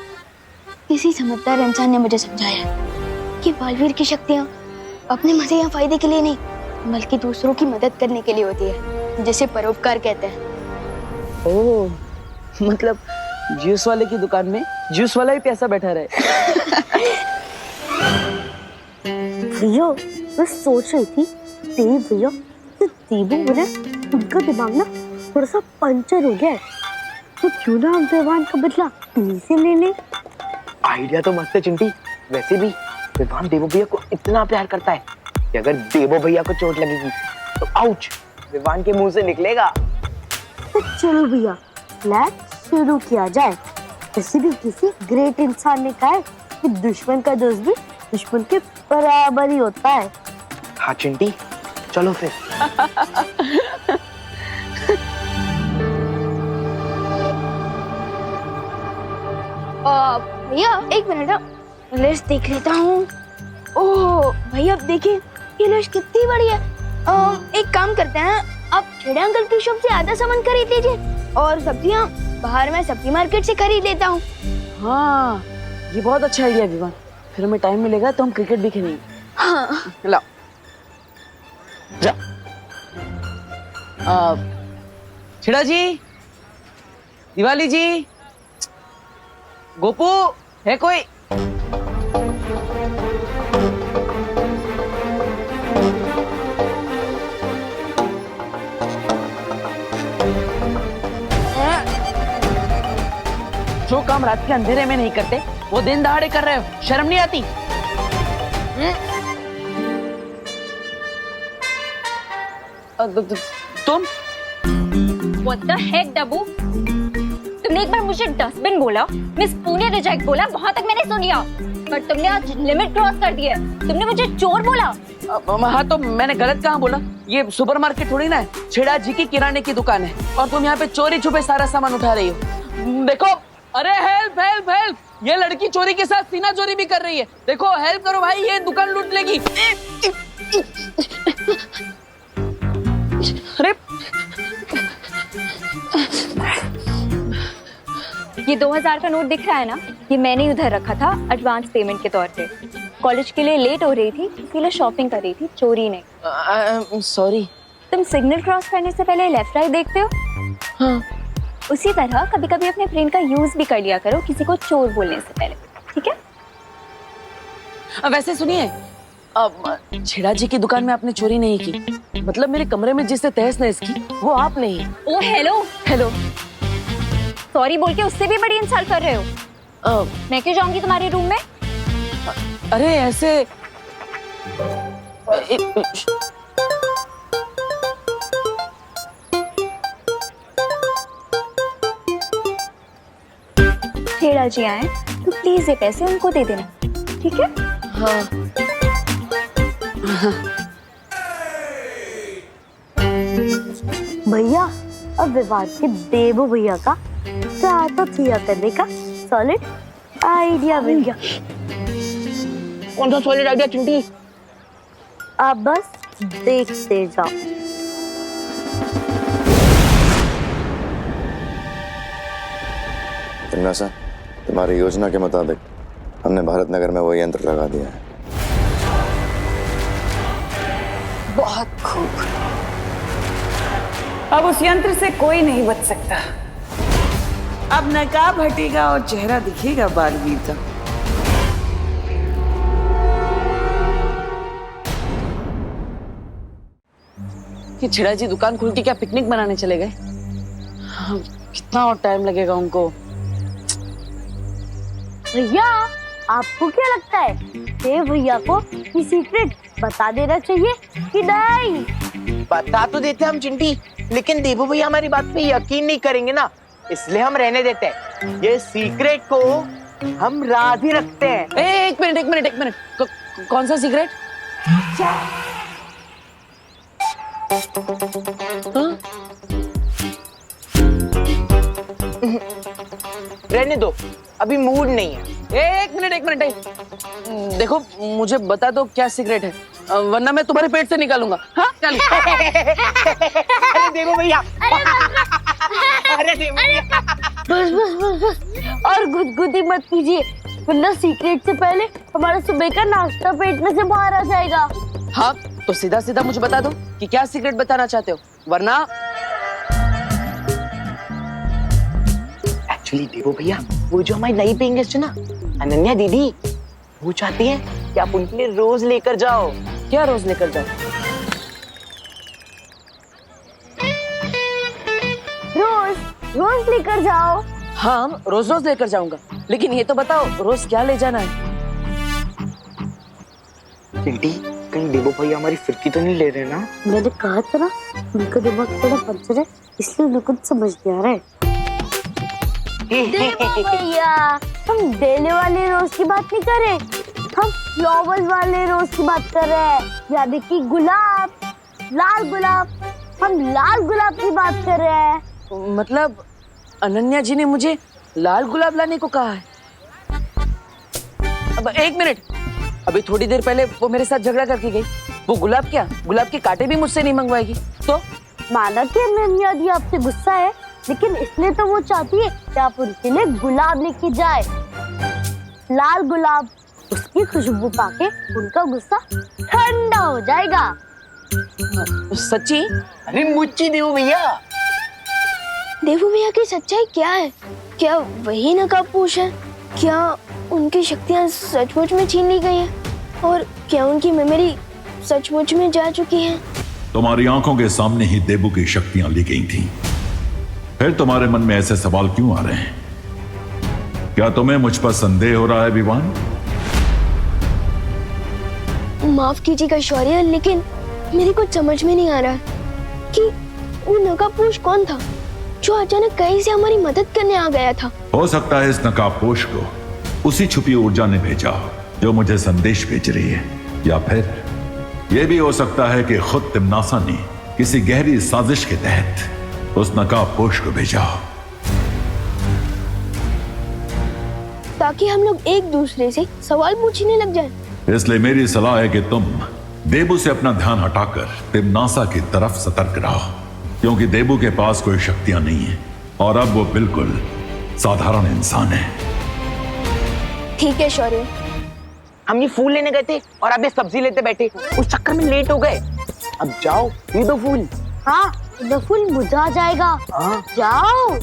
किसी समझदार इंसान ने मुझे समझाया कि बालवीर की शक्तियाँ अपने मजे या फायदे के लिए नहीं, बल्कि दूसरों की मदद करने के लिए होती है, जिसे परोपकार कहते हैं। ओह, मतलब जूस वाले की दुकान में जूस वाला ही प्यासा बैठा रहे। भैया मैं सोच रही थी, देव भैया तो देवू बोले उनका दिमाग ना थोड़ा सा पंचर हो गया है, तो क्यों ना हम विवान का बदला इन्हीं से ले लें। आइडिया तो मस्त है चिंटी। वैसे भी विवान देवो भैया को इतना प्यार करता है कि अगर देवो भैया को चोट लगेगी तो आउच विवान के मुंह से निकलेगा। तो चलो भैया प्लान शुरू किया जाए। किसी भी किसी ग्रेट इंसान ने कहा है कि दुश्मन का दोस्त भी दुश्मन के बराबर ही होता है। हाँ चिंटी, चलो फिर। भैया एक मिनट, लिस्ट देख लेता हूँ। ओह भैया अब देखिए ये लिस्ट कितनी बड़ी है। एक काम करते हैं, आप छेड़े अंकल की शॉप से आधा सामान खरीद लीजिए और सब्जियाँ बाहर मैं सब्जी मार्केट से खरीद लेता हूँ। हाँ, ये बहुत अच्छा आइडिया विवान। फिर हमें टाइम मिलेगा तो हम क्रिकेट भी खेलेंगे। हाँ लाओ जा। छिड़ा जी, दिवाली जी, गोपू है कोई? जो काम रात के अंधेरे में नहीं करते वो दिन दहाड़े कर रहे हो, शर्म नहीं आती? तुम What the heck, डब्बू? तुमने एक बार मुझे डस्टबिन बोला, मिस पुणे रिजेक्ट बोला, वहाँ तक मैंने सुन लिया, पर तुमने आज लिमिट क्रॉस कर दी है। तुमने मुझे चोर बोला। हाँ तो मैंने गलत कहाँ बोला? ये सुपरमार्केट थोड़ी ना है, छेड़ा जी की किराने की दुकान है और तुम यहाँ पे चोरी छुपे सारा सामान उठा रही हो। देखो, अरे हेल्प हेल्प हेल्प, ये लड़की चोरी के साथ सीना चोरी भी कर रही है। देखो हेल्प करो भाई, ये दुकान लूट लेगी। अरे ये 2000 का नोट दिख रहा है ना, ये मैंने उधर रखा था एडवांस पेमेंट के तौर पे। कॉलेज के लिए लेट हो रही थी, इसीलिए शॉपिंग कर रही थी, चोरी नहीं। सॉरी। तुम सिग्नल क्रॉस करने से पहले लेफ्ट राइट देखते हो? हाँ। उसी तरह कभी कभी अपने ब्रेन का यूज भी कर लिया करो किसी को चोर बोलने से पहले, ठीक है? वैसे सुनिए, छेड़ा जी की दुकान में आपने चोरी नहीं की, मतलब मेरे कमरे में जिससे तहस नहस की वो आप नहीं। ओ हेलो हेलो, सॉरी बोल के उससे भी बड़ी इंसल्ट कर रहे हो। मैं क्यों जाऊंगी तुम्हारे रूम में? अरे ऐसे छेड़ा जी आए तो प्लीज ये पैसे उनको दे देना, ठीक है? हाँ। भैया अब विवाद के देवो भैया का क्या तो किया करने का सॉलिड आइडिया मिल गया। कौन सा सॉलिड आइडिया चिंटी? आप बस देखते जाओ। तिमनासा, तुम्हारी योजना के मुताबिक हमने भारत नगर में वो यंत्र लगा दिया है। बहुत खूब। अब उस यंत्र से कोई नहीं बच सकता। अब नकाब हटेगा और चेहरा दिखेगा बालवीर का। कि छिड़ा जी दुकान खुल के क्या पिकनिक मनाने चले गए? हाँ, कितना और टाइम लगेगा उनको? भैया, आपको क्या लगता है देव भैया को ये सीक्रेट बता देना चाहिए कि नहीं? बता तो देते हम चिंटी, लेकिन देवू भैया हमारी बात पे यकीन नहीं करेंगे ना, इसलिए हम रहने देते हैं। ये सीक्रेट को हम राज ही रखते हैं। एक मिनट। कौन सा सीक्रेट? रहने दो, अभी मूड नहीं है। एक मिनट। देखो, मुझे बता दो क्या सीक्रेट है, वरना मैं तुम्हारे पेट से निकालूंगा। हाँ, चल। अरे देवू भैया, अरे देवू भैया, बस और गुदगुदी मत कीजिए, वरना सीक्रेट से पहले हमारा सुबह का नाश्ता पेट में से बाहर आ जाएगा। हाँ, तो सीधा मुझे बता दो कि क्या सीक्रेट बताना चाहते हो, वरना। एक्चुअली देवू भैया, वो जो हमारी नई पेइंग गेस्ट है ना, अनन्या दीदी, वो चाहती है कि आप उनके लिए रोज लेकर जाओ। क्या रोज लेकर जाओ? रोज लेकर जाओ। हाँ, रोज लेकर जाऊंगा, लेकिन ये तो बताओ रोज क्या ले जाना है? चिंटी, कहीं देवू भैया हमारी फिरकी तो नहीं ले रहे ना? मैंने कहा था ना, उनका दिमाग थोड़ा पंचर है, इसलिए उन्हें कुछ समझ नहीं आ रहा है। देवू भैया, हम देने वाले रोज की बात नहीं कर रहे, हम फ्लावर्स वाले रोज की बात कर रहे हैं, यानी कि गुलाब, लाल गुलाब। हम लाल गुलाब की बात कर रहे हैं। मतलब अनन्या जी ने मुझे लाल गुलाब लाने को कहा है? अब एक मिनट, अभी थोड़ी देर पहले वो मेरे साथ झगड़ा करके गई। वो गुलाब के कांटे भी मुझसे नहीं मंगवाएगी तो? माना कि अनन्या दी आपसे गुस्सा है, लेकिन इसलिए तो वो चाहती है कि आप उनके लिए गुलाब लेके जाए, लाल गुलाब। उसकी खुशबू पाके उनका गुस्सा ठंडा हो जाएगा। सच्ची? अरे मुच्ची देवू भैया। देवू भैया की सच्चाई क्या है? क्या वही नकाबपोश है? क्या उनकी शक्तियाँ सचमुच में छीन ली गई हैं? और क्या उनकी मेमोरी सचमुच में जा चुकी है? तुम्हारी आंखों के सामने ही देवू की शक्तियां ली गई थी, फिर तुम्हारे मन में ऐसे सवाल क्यों आ रहे हैं? क्या तुम्हें मुझ पर संदेह हो रहा है विवान? माफ कीजिएगा शौर्य, लेकिन मेरी कुछ समझ में नहीं आ रहा कि वो नकाबपोश कौन था जो अचानक कहीं से हमारी मदद करने आ गया था। हो सकता है इस नकाबपोश को उसी छुपी ऊर्जा ने भेजा जो मुझे संदेश भेज रही है, या फिर यह भी हो सकता है कि खुद तिमनासा ने किसी गहरी साजिश के तहत उस नकाबपोश को भेजा, ताकि हम लोग एक दूसरे से सवाल पूछने लग जाएं। इसलिए मेरी सलाह है कि तुम देबू से अपना ध्यान हटाकर तिमनासा की तरफ सतर्क रहो, क्योंकि देबू के पास कोई शक्तियां नहीं है और अब वो बिल्कुल साधारण इंसान है। ठीक है शौर्य। हम ये फूल लेने गए थे और अब ये सब्जी लेते बैठे, उस चक्कर में लेट हो गए। अब जाओ पी दो फूल। हाँ, तो फूल बुझा जाएगा। हाँ। जाओ।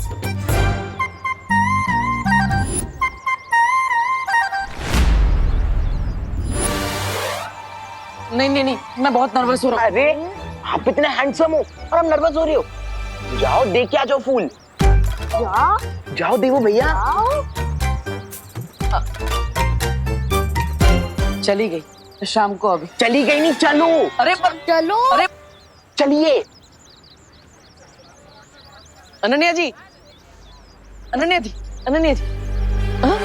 नहीं, मैं बहुत नर्वस हो रहा हूँ। अरे आप इतने हैंडसम हो और हम नर्वस हो रही हो। जाओ देख के आ जाओ फूल। जाओ देवू भैया। चली गई शाम को। अभी चली गई नहीं, चलो। अरे पर चलो। अरे चलिए। अनन्या जी। हाँ?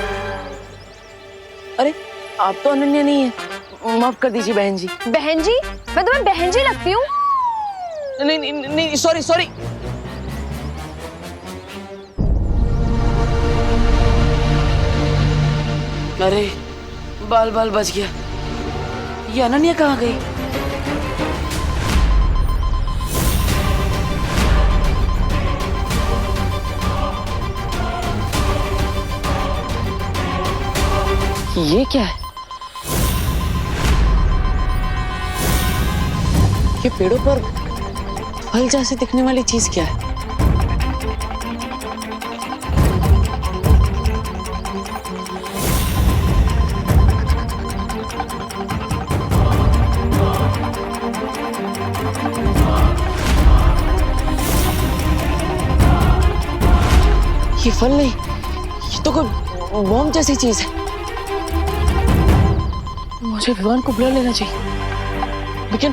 अरे आप तो अनन्या नहीं है, माफ कर दीजिए बहन जी। बहन जी? मैं तुम्हें बहन जी लगती हूँ? नहीं, सॉरी। अरे बाल बाल बच गया। ये अनन्या कहाँ गई? ये क्या है? ये पेड़ों पर फल जैसे दिखने वाली चीज क्या है? ये फल नहीं, ये तो कोई बॉम्ब जैसी चीज है। मुझे विवान को बुला लेना चाहिए, लेकिन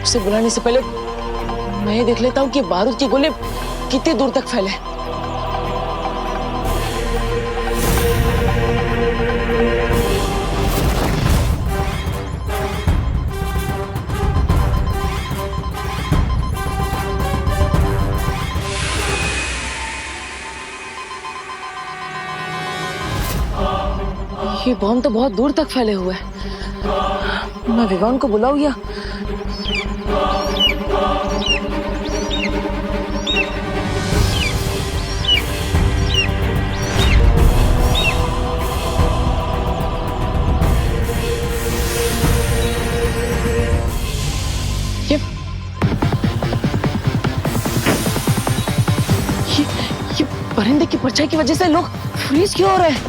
उसे बुलाने से पहले मैं ये देख लेता हूँ कि बारूद के गोले कितनी दूर तक फैले। ये बॉम्ब तो बहुत दूर तक फैले हुए हैं। मैं विवान को बुलाऊं या ये परिंदे की परछाई की वजह से लोग फ्रीज क्यों हो रहे हैं?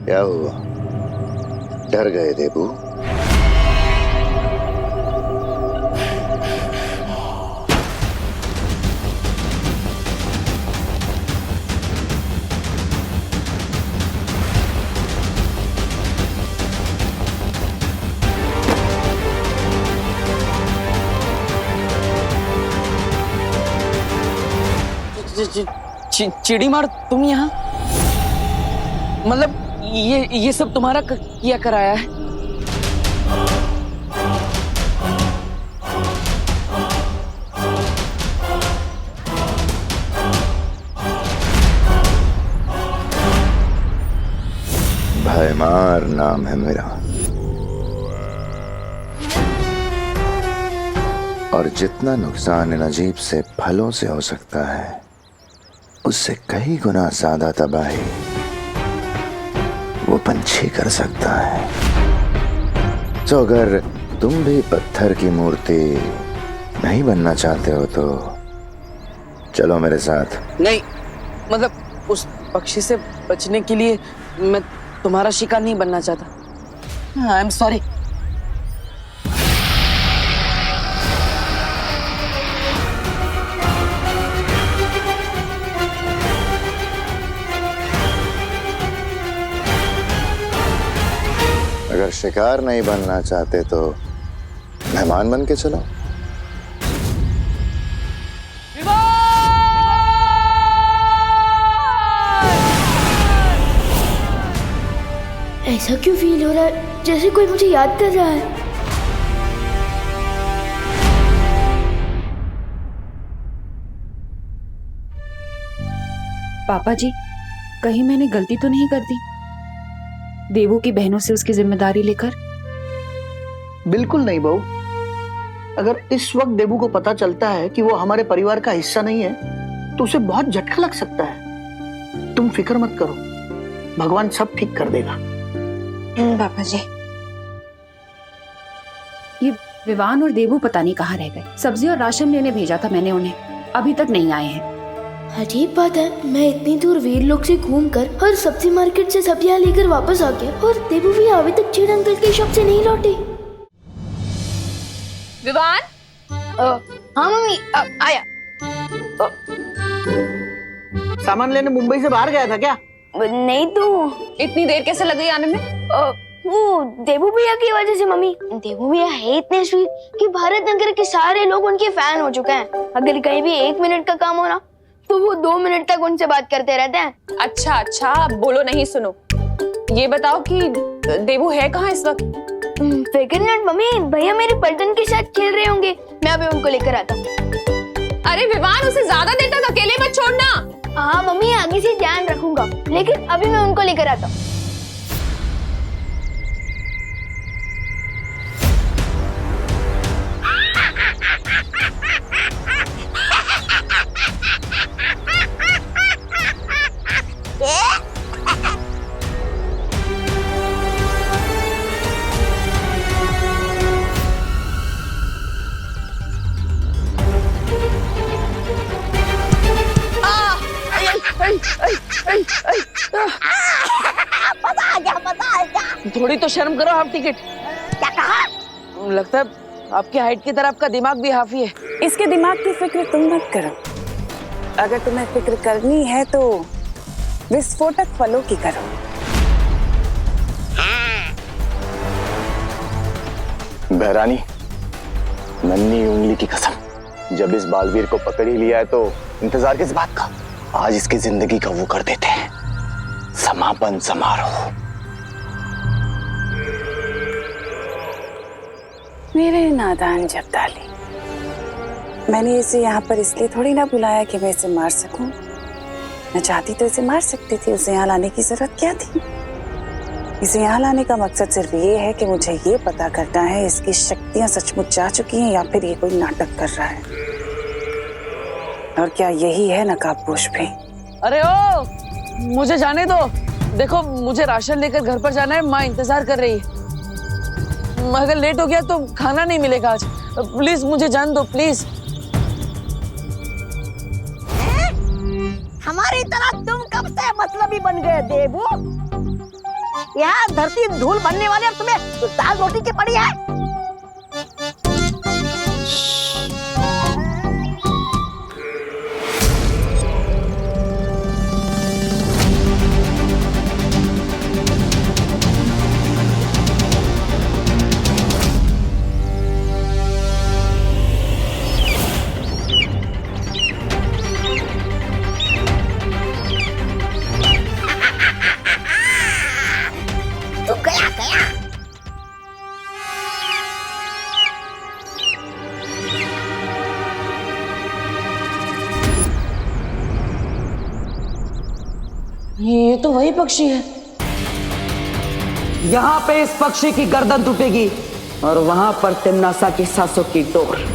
क्या हुआ? डर गए देबू? चिड़ी मार, तुम यहाँ? मतलब ये सब तुम्हारा किया कराया है? भयमार नाम है मेरा, और जितना नुकसान इन अजीब से फलों से हो सकता है उससे कई गुना ज्यादा तबाही वो पंछी कर सकता है। तो अगर तुम भी पत्थर की मूर्ति नहीं बनना चाहते हो तो चलो मेरे साथ। नहीं, मतलब उस पक्षी से बचने के लिए मैं तुम्हारा शिकार नहीं बनना चाहता। I am sorry. अगर शिकार नहीं बनना चाहते तो मेहमान बन के चलो। ऐसा क्यों फील हो रहा है जैसे कोई मुझे याद कर रहा है? पापा जी, कहीं मैंने गलती तो नहीं कर दी देवू की बहनों से उसकी जिम्मेदारी लेकर? बिल्कुल नहीं बहू। अगर इस वक्त देवू को पता चलता है कि वो हमारे परिवार का हिस्सा नहीं है तो उसे बहुत झटका लग सकता है। तुम फिक्र मत करो, भगवान सब ठीक कर देगा। पापा जी, ये विवान और देवू पता नहीं कहाँ रह गए। सब्जी और राशन लेने भेजा था मैंने उन्हें, अभी तक नहीं आए हैं। अजीब बात है, मैं इतनी दूर वीर लोग से घूमकर और सब्जी मार्केट से सब्जियां लेकर वापस आ गया और देवू भी अभी तक चीड़ अंकल के शॉप से नहीं लौटे। विवान। हाँ मम्मी, आया। सामान लेने मुंबई से बाहर गया था क्या? नहीं तो इतनी देर कैसे लग गई आने में? वो देवू भैया की वजह से मम्मी। देवू भैया है इतने स्वीट कि भारत नगर के सारे लोग उनके फैन हो चुके हैं। अगर कहीं भी 1 मिनट का काम हो ना तो वो 2 मिनट तक उनसे बात करते रहते हैं। अच्छा अच्छा, बोलो नहीं सुनो। ये बताओ कि देवू है कहाँ इस वक्त? फिक्र नट मम्मी, भैया मेरे पलटन के साथ खेल रहे होंगे, मैं अभी उनको लेकर आता हूँ। अरे विवान, उसे ज्यादा देर तक अकेले मत छोड़ना। हाँ मम्मी, आगे से ध्यान रखूंगा, लेकिन अभी मैं उनको लेकर आता हूँ। मजा आ गया। थोड़ी तो शर्म करो आप टिकट। क्या कहा? लगता है आपकी हाइट की तरह आपका दिमाग भी हाफी है। इसके दिमाग की फिक्र तुम मत करो। अगर तुम्हें फिक्र करनी है तो विस्फोटक फलों की करो। बहरानी, नन्ही उंगली की कसम, जब इस बालवीर को पकड़ ही लिया है तो इंतजार किस बात का? आज इसकी जिंदगी का वो कर देते हैं, समापन समारोह। मेरे नादान जब्दाली, मैंने इसे यहाँ पर इसलिए थोड़ी ना बुलाया कि मैं इसे मार सकूं। मैं चाहती तो इसे मार सकती थी, उसे यहाँ लाने की जरूरत क्या थी? इसे यहाँ लाने का मकसद सिर्फ ये है कि मुझे ये पता करना है इसकी शक्तियां सचमुच जा चुकी हैं या फिर ये कोई नाटक कर रहा है। और क्या यही है नकाबपोश भी? अरे ओ, मुझे जाने दो। देखो, मुझे राशन लेकर घर पर जाना है, माँ इंतजार कर रही है। अगर लेट हो गया तो खाना नहीं मिलेगा आज। प्लीज मुझे जान दो, प्लीज। हमारी तरह तुम कब से मतलबी बन गए देवू? यहाँ धरती धूल बनने वाले, अब तुम्हें दाल रोटी की पड़ी है। तो गया गया। ये तो वही पक्षी है। यहाँ पे इस पक्षी की गर्दन टूटेगी और वहां पर तिमनासा की सांसों की डोर।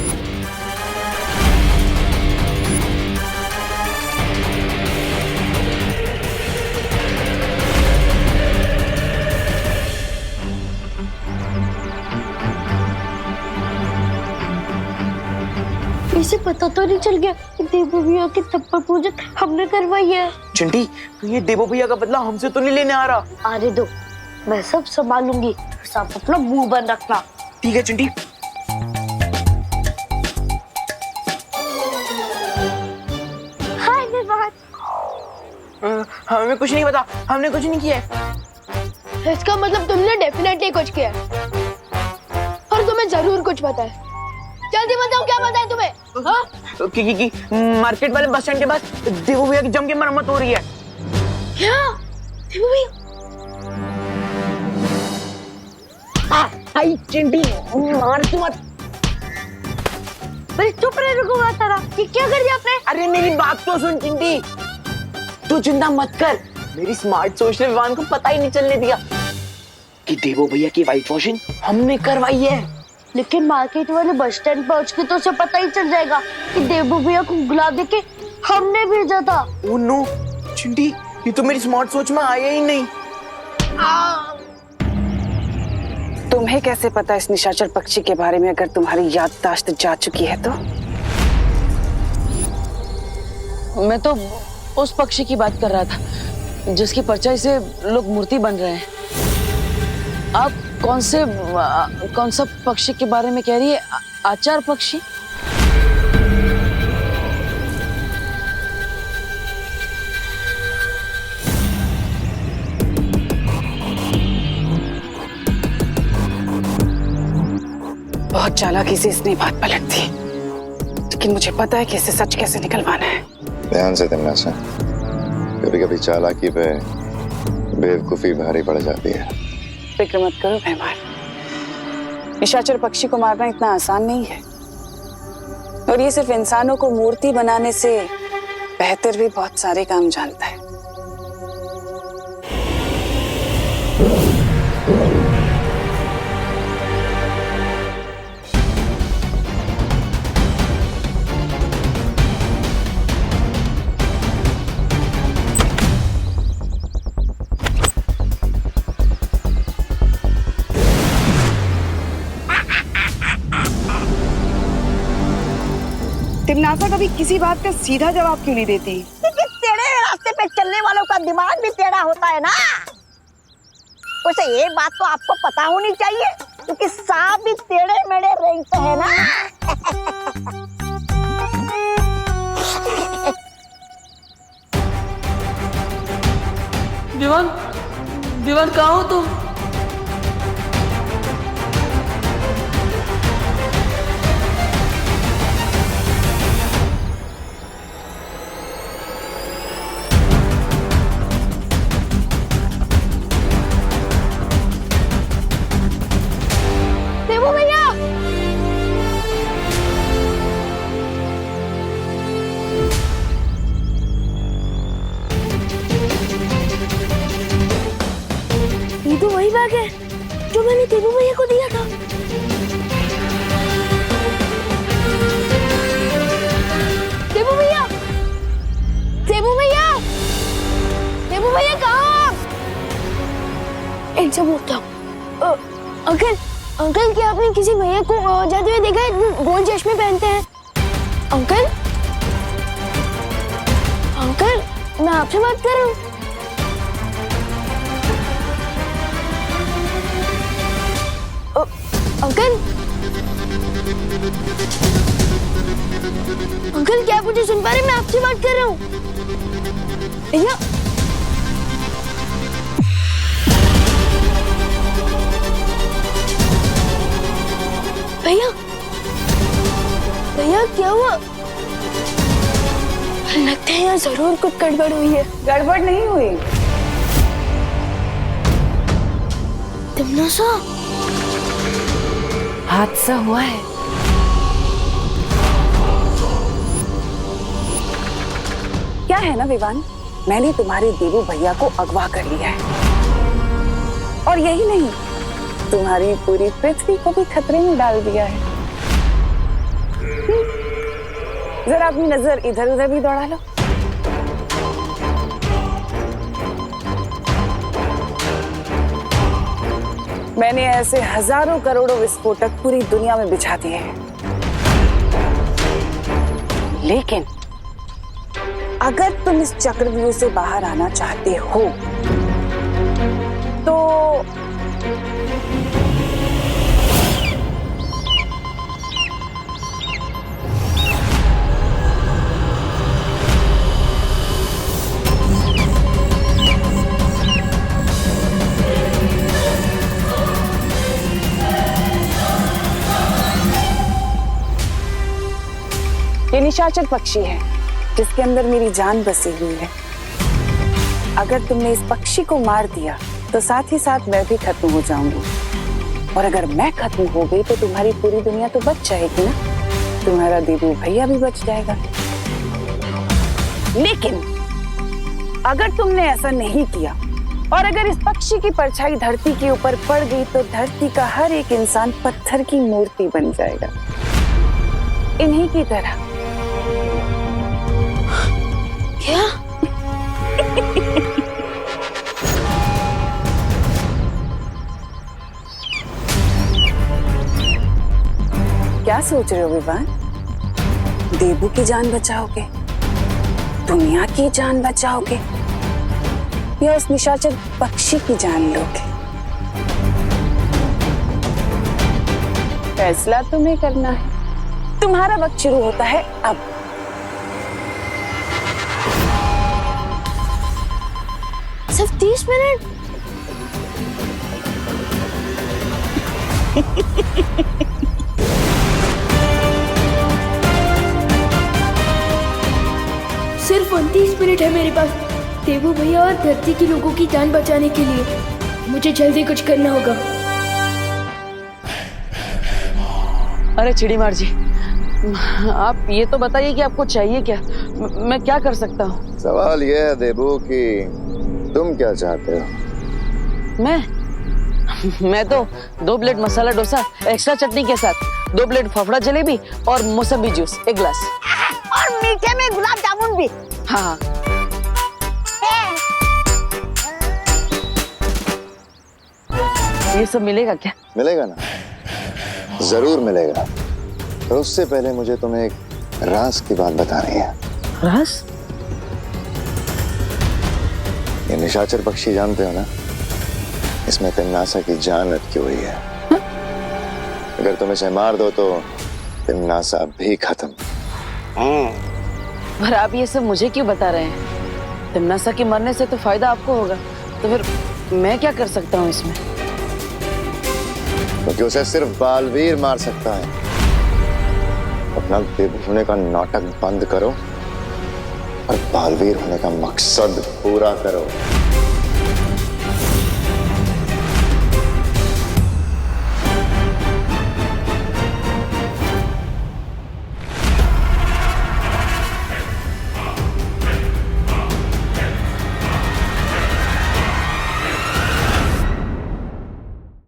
इसे पता तो नहीं चल गया कि देवू भैया की थप्पड़ पूजा हमने करवाई है। चिंटी, ये देवो भैया का बदला हमसे तो नहीं लेने आ रहा। आने दो, मैं सब संभालूंगी, सब अपना मुंह बंद रखना। ठीक है चिंटी। हाय निर्वाण। हमें कुछ नहीं पता, हमने कुछ नहीं किया है। इसका मतलब तुमने डेफिनेटली कुछ किया है और तुम्हें जरूर कुछ पता है। जल्दी बताओ, क्या पता है तुम्हें? हाँ? की मार्केट वाले बस स्टैंड के पास देवो भैया की जम के मरम्मत हो रही है। क्या? देवू भैया? आई चिंटी, मार तू मत। अरे चुप रहे, रुको तारा, ये क्या कर दिया आपने? अरे मेरी बात तो सुन चिंटी, तू चिंता मत कर। मेरी स्मार्ट सोच ने विवान को पता ही नहीं चलने दिया कि देवो भैया की वाइट वॉशिंग हमने करवाई है। लेकिन मार्केट वाले बस स्टैंड पहुंच के तो उसे पता ही चल जाएगा कि देवू भैया को गुलाब देके हमने भेजा था। ओह नो चिंटी, ये तो मेरी स्मार्ट सोच में आया ही नहीं। तुम्हें कैसे पता इस निशाचर पक्षी के बारे में, अगर तुम्हारी याददाश्त जा चुकी है तो? मैं तो उस पक्षी की बात कर रहा था जिसकी परछाई से लोग मूर्ति बन रहे हैं। आप कौन सा पक्षी के बारे में कह रही है? आचार पक्षी? बहुत चालाकी से इसने बात पलट दी, लेकिन मुझे पता है कि इसे सच कैसे निकलवाना है। ध्यान से तिमनासा, कभी कभी चालाकी पे बेवकूफी भारी पड़ जाती है। फिक्र मत करो मेहमान, निशाचर पक्षी को मारना इतना आसान नहीं है, और ये सिर्फ इंसानों को मूर्ति बनाने से बेहतर भी बहुत सारे काम जानता है। तिमनासा कभी किसी बात का सीधा जवाब क्यों नहीं देती? क्योंकि टेढ़े रास्ते पे चलने वालों का दिमाग भी टेढ़ा होता है ना। वैसे ये बात तो आपको पता होनी चाहिए, क्योंकि सांप भी टेढ़े मेढ़े रेंगते हैं ना। विवान, विवान कहाँ हो तुम? देवू भैया, ये तो वही बैग है जो मैंने देवू भैया को दिया था। देवू भैया, देवू भैया, देवू भैया कहाँ? इनसे पूछता हूँ। अंकल, अंकल क्या आपने किसी भैया को जाते हुए देखा है? गोल चश्मे पहनते हैं। अंकल, अंकल मैं आपसे बात कर रहा हूँ। अंकल, अंकल क्या आप मुझे सुन पा रहे हैं? मैं आपसे बात कर रहा हूँ। भैया, भैया, भैया क्या हुआ? लगता है यहाँ जरूर कुछ गड़बड़ हुई है। गड़बड़ नहीं हुई। तिमनासा, हादसा हुआ है। क्या है ना विवान, मैंने तुम्हारे देवू भैया को अगवा कर लिया है, और यही नहीं, तुम्हारी पूरी पृथ्वी को भी खतरे में डाल दिया है। जरा अपनी नजर इधर उधर भी दौड़ा लो। मैंने ऐसे हजारों करोड़ों विस्फोटक पूरी दुनिया में बिछा दिए हैं, लेकिन अगर तुम इस चक्रव्यूह से बाहर आना चाहते हो तो ये निशाचर पक्षी है जिसके अंदर मेरी जान बसी हुई है। अगर तुमने इस पक्षी को मार दिया तो साथ ही साथ मैं भी खत्म हो जाऊंगी, और अगर मैं खत्म हो गई तो तुम्हारी पूरी दुनिया तो बच जाएगी ना, तुम्हारा देवू भैया भी बच जाएगा। लेकिन अगर तुमने ऐसा नहीं किया और अगर इस पक्षी की परछाई धरती के ऊपर पड़ गई तो धरती का हर एक इंसान पत्थर की मूर्ति बन जाएगा, इन्हीं की तरह। क्या? क्या सोच रहे हो विवान? देबू की जान बचाओगे, दुनिया की जान बचाओगे, या उस निशाचर पक्षी की जान लोगे? फैसला तुम्हें करना है। तुम्हारा वक्त शुरू होता है अब। सिर्फ 30 मिनट? सिर्फ 29 मिनट है मेरे पास देवू भैया और धरती के लोगों की जान बचाने के लिए। मुझे जल्दी कुछ करना होगा। अरे चिड़ीमार जी, आप ये तो बताइए कि आपको चाहिए क्या? मैं क्या कर सकता हूँ? सवाल यह है देबू कि तुम क्या चाहते हो? मैं तो 2 प्लेट मसाला डोसा एक्स्ट्रा चटनी के साथ, 2 प्लेट फाफड़ा जलेबी और मौसमी जूस 1 गिलास, और मीठे में गुलाब जामुन भी। हाँ। ये सब मिलेगा क्या? मिलेगा ना, जरूर मिलेगा। पर उससे पहले मुझे तुम्हें एक राज की बात बतानी है। राज? ये निशाचर पक्षी जानते हो ना, इसमें तिम्नासा की जान अटकी हुई है। अगर तुम इसे मार दो तो तिम्नासा भी खत्म। पर आप ये सब मुझे क्यों बता रहे हैं? तिम्नासा के मरने से तो फायदा आपको होगा, तो फिर मैं क्या कर सकता हूँ इसमें? क्योंकि उसे सिर्फ बालवीर मार सकता है। अपना देवू होने का नाटक बंद करो और बालवीर होने का मकसद पूरा करो।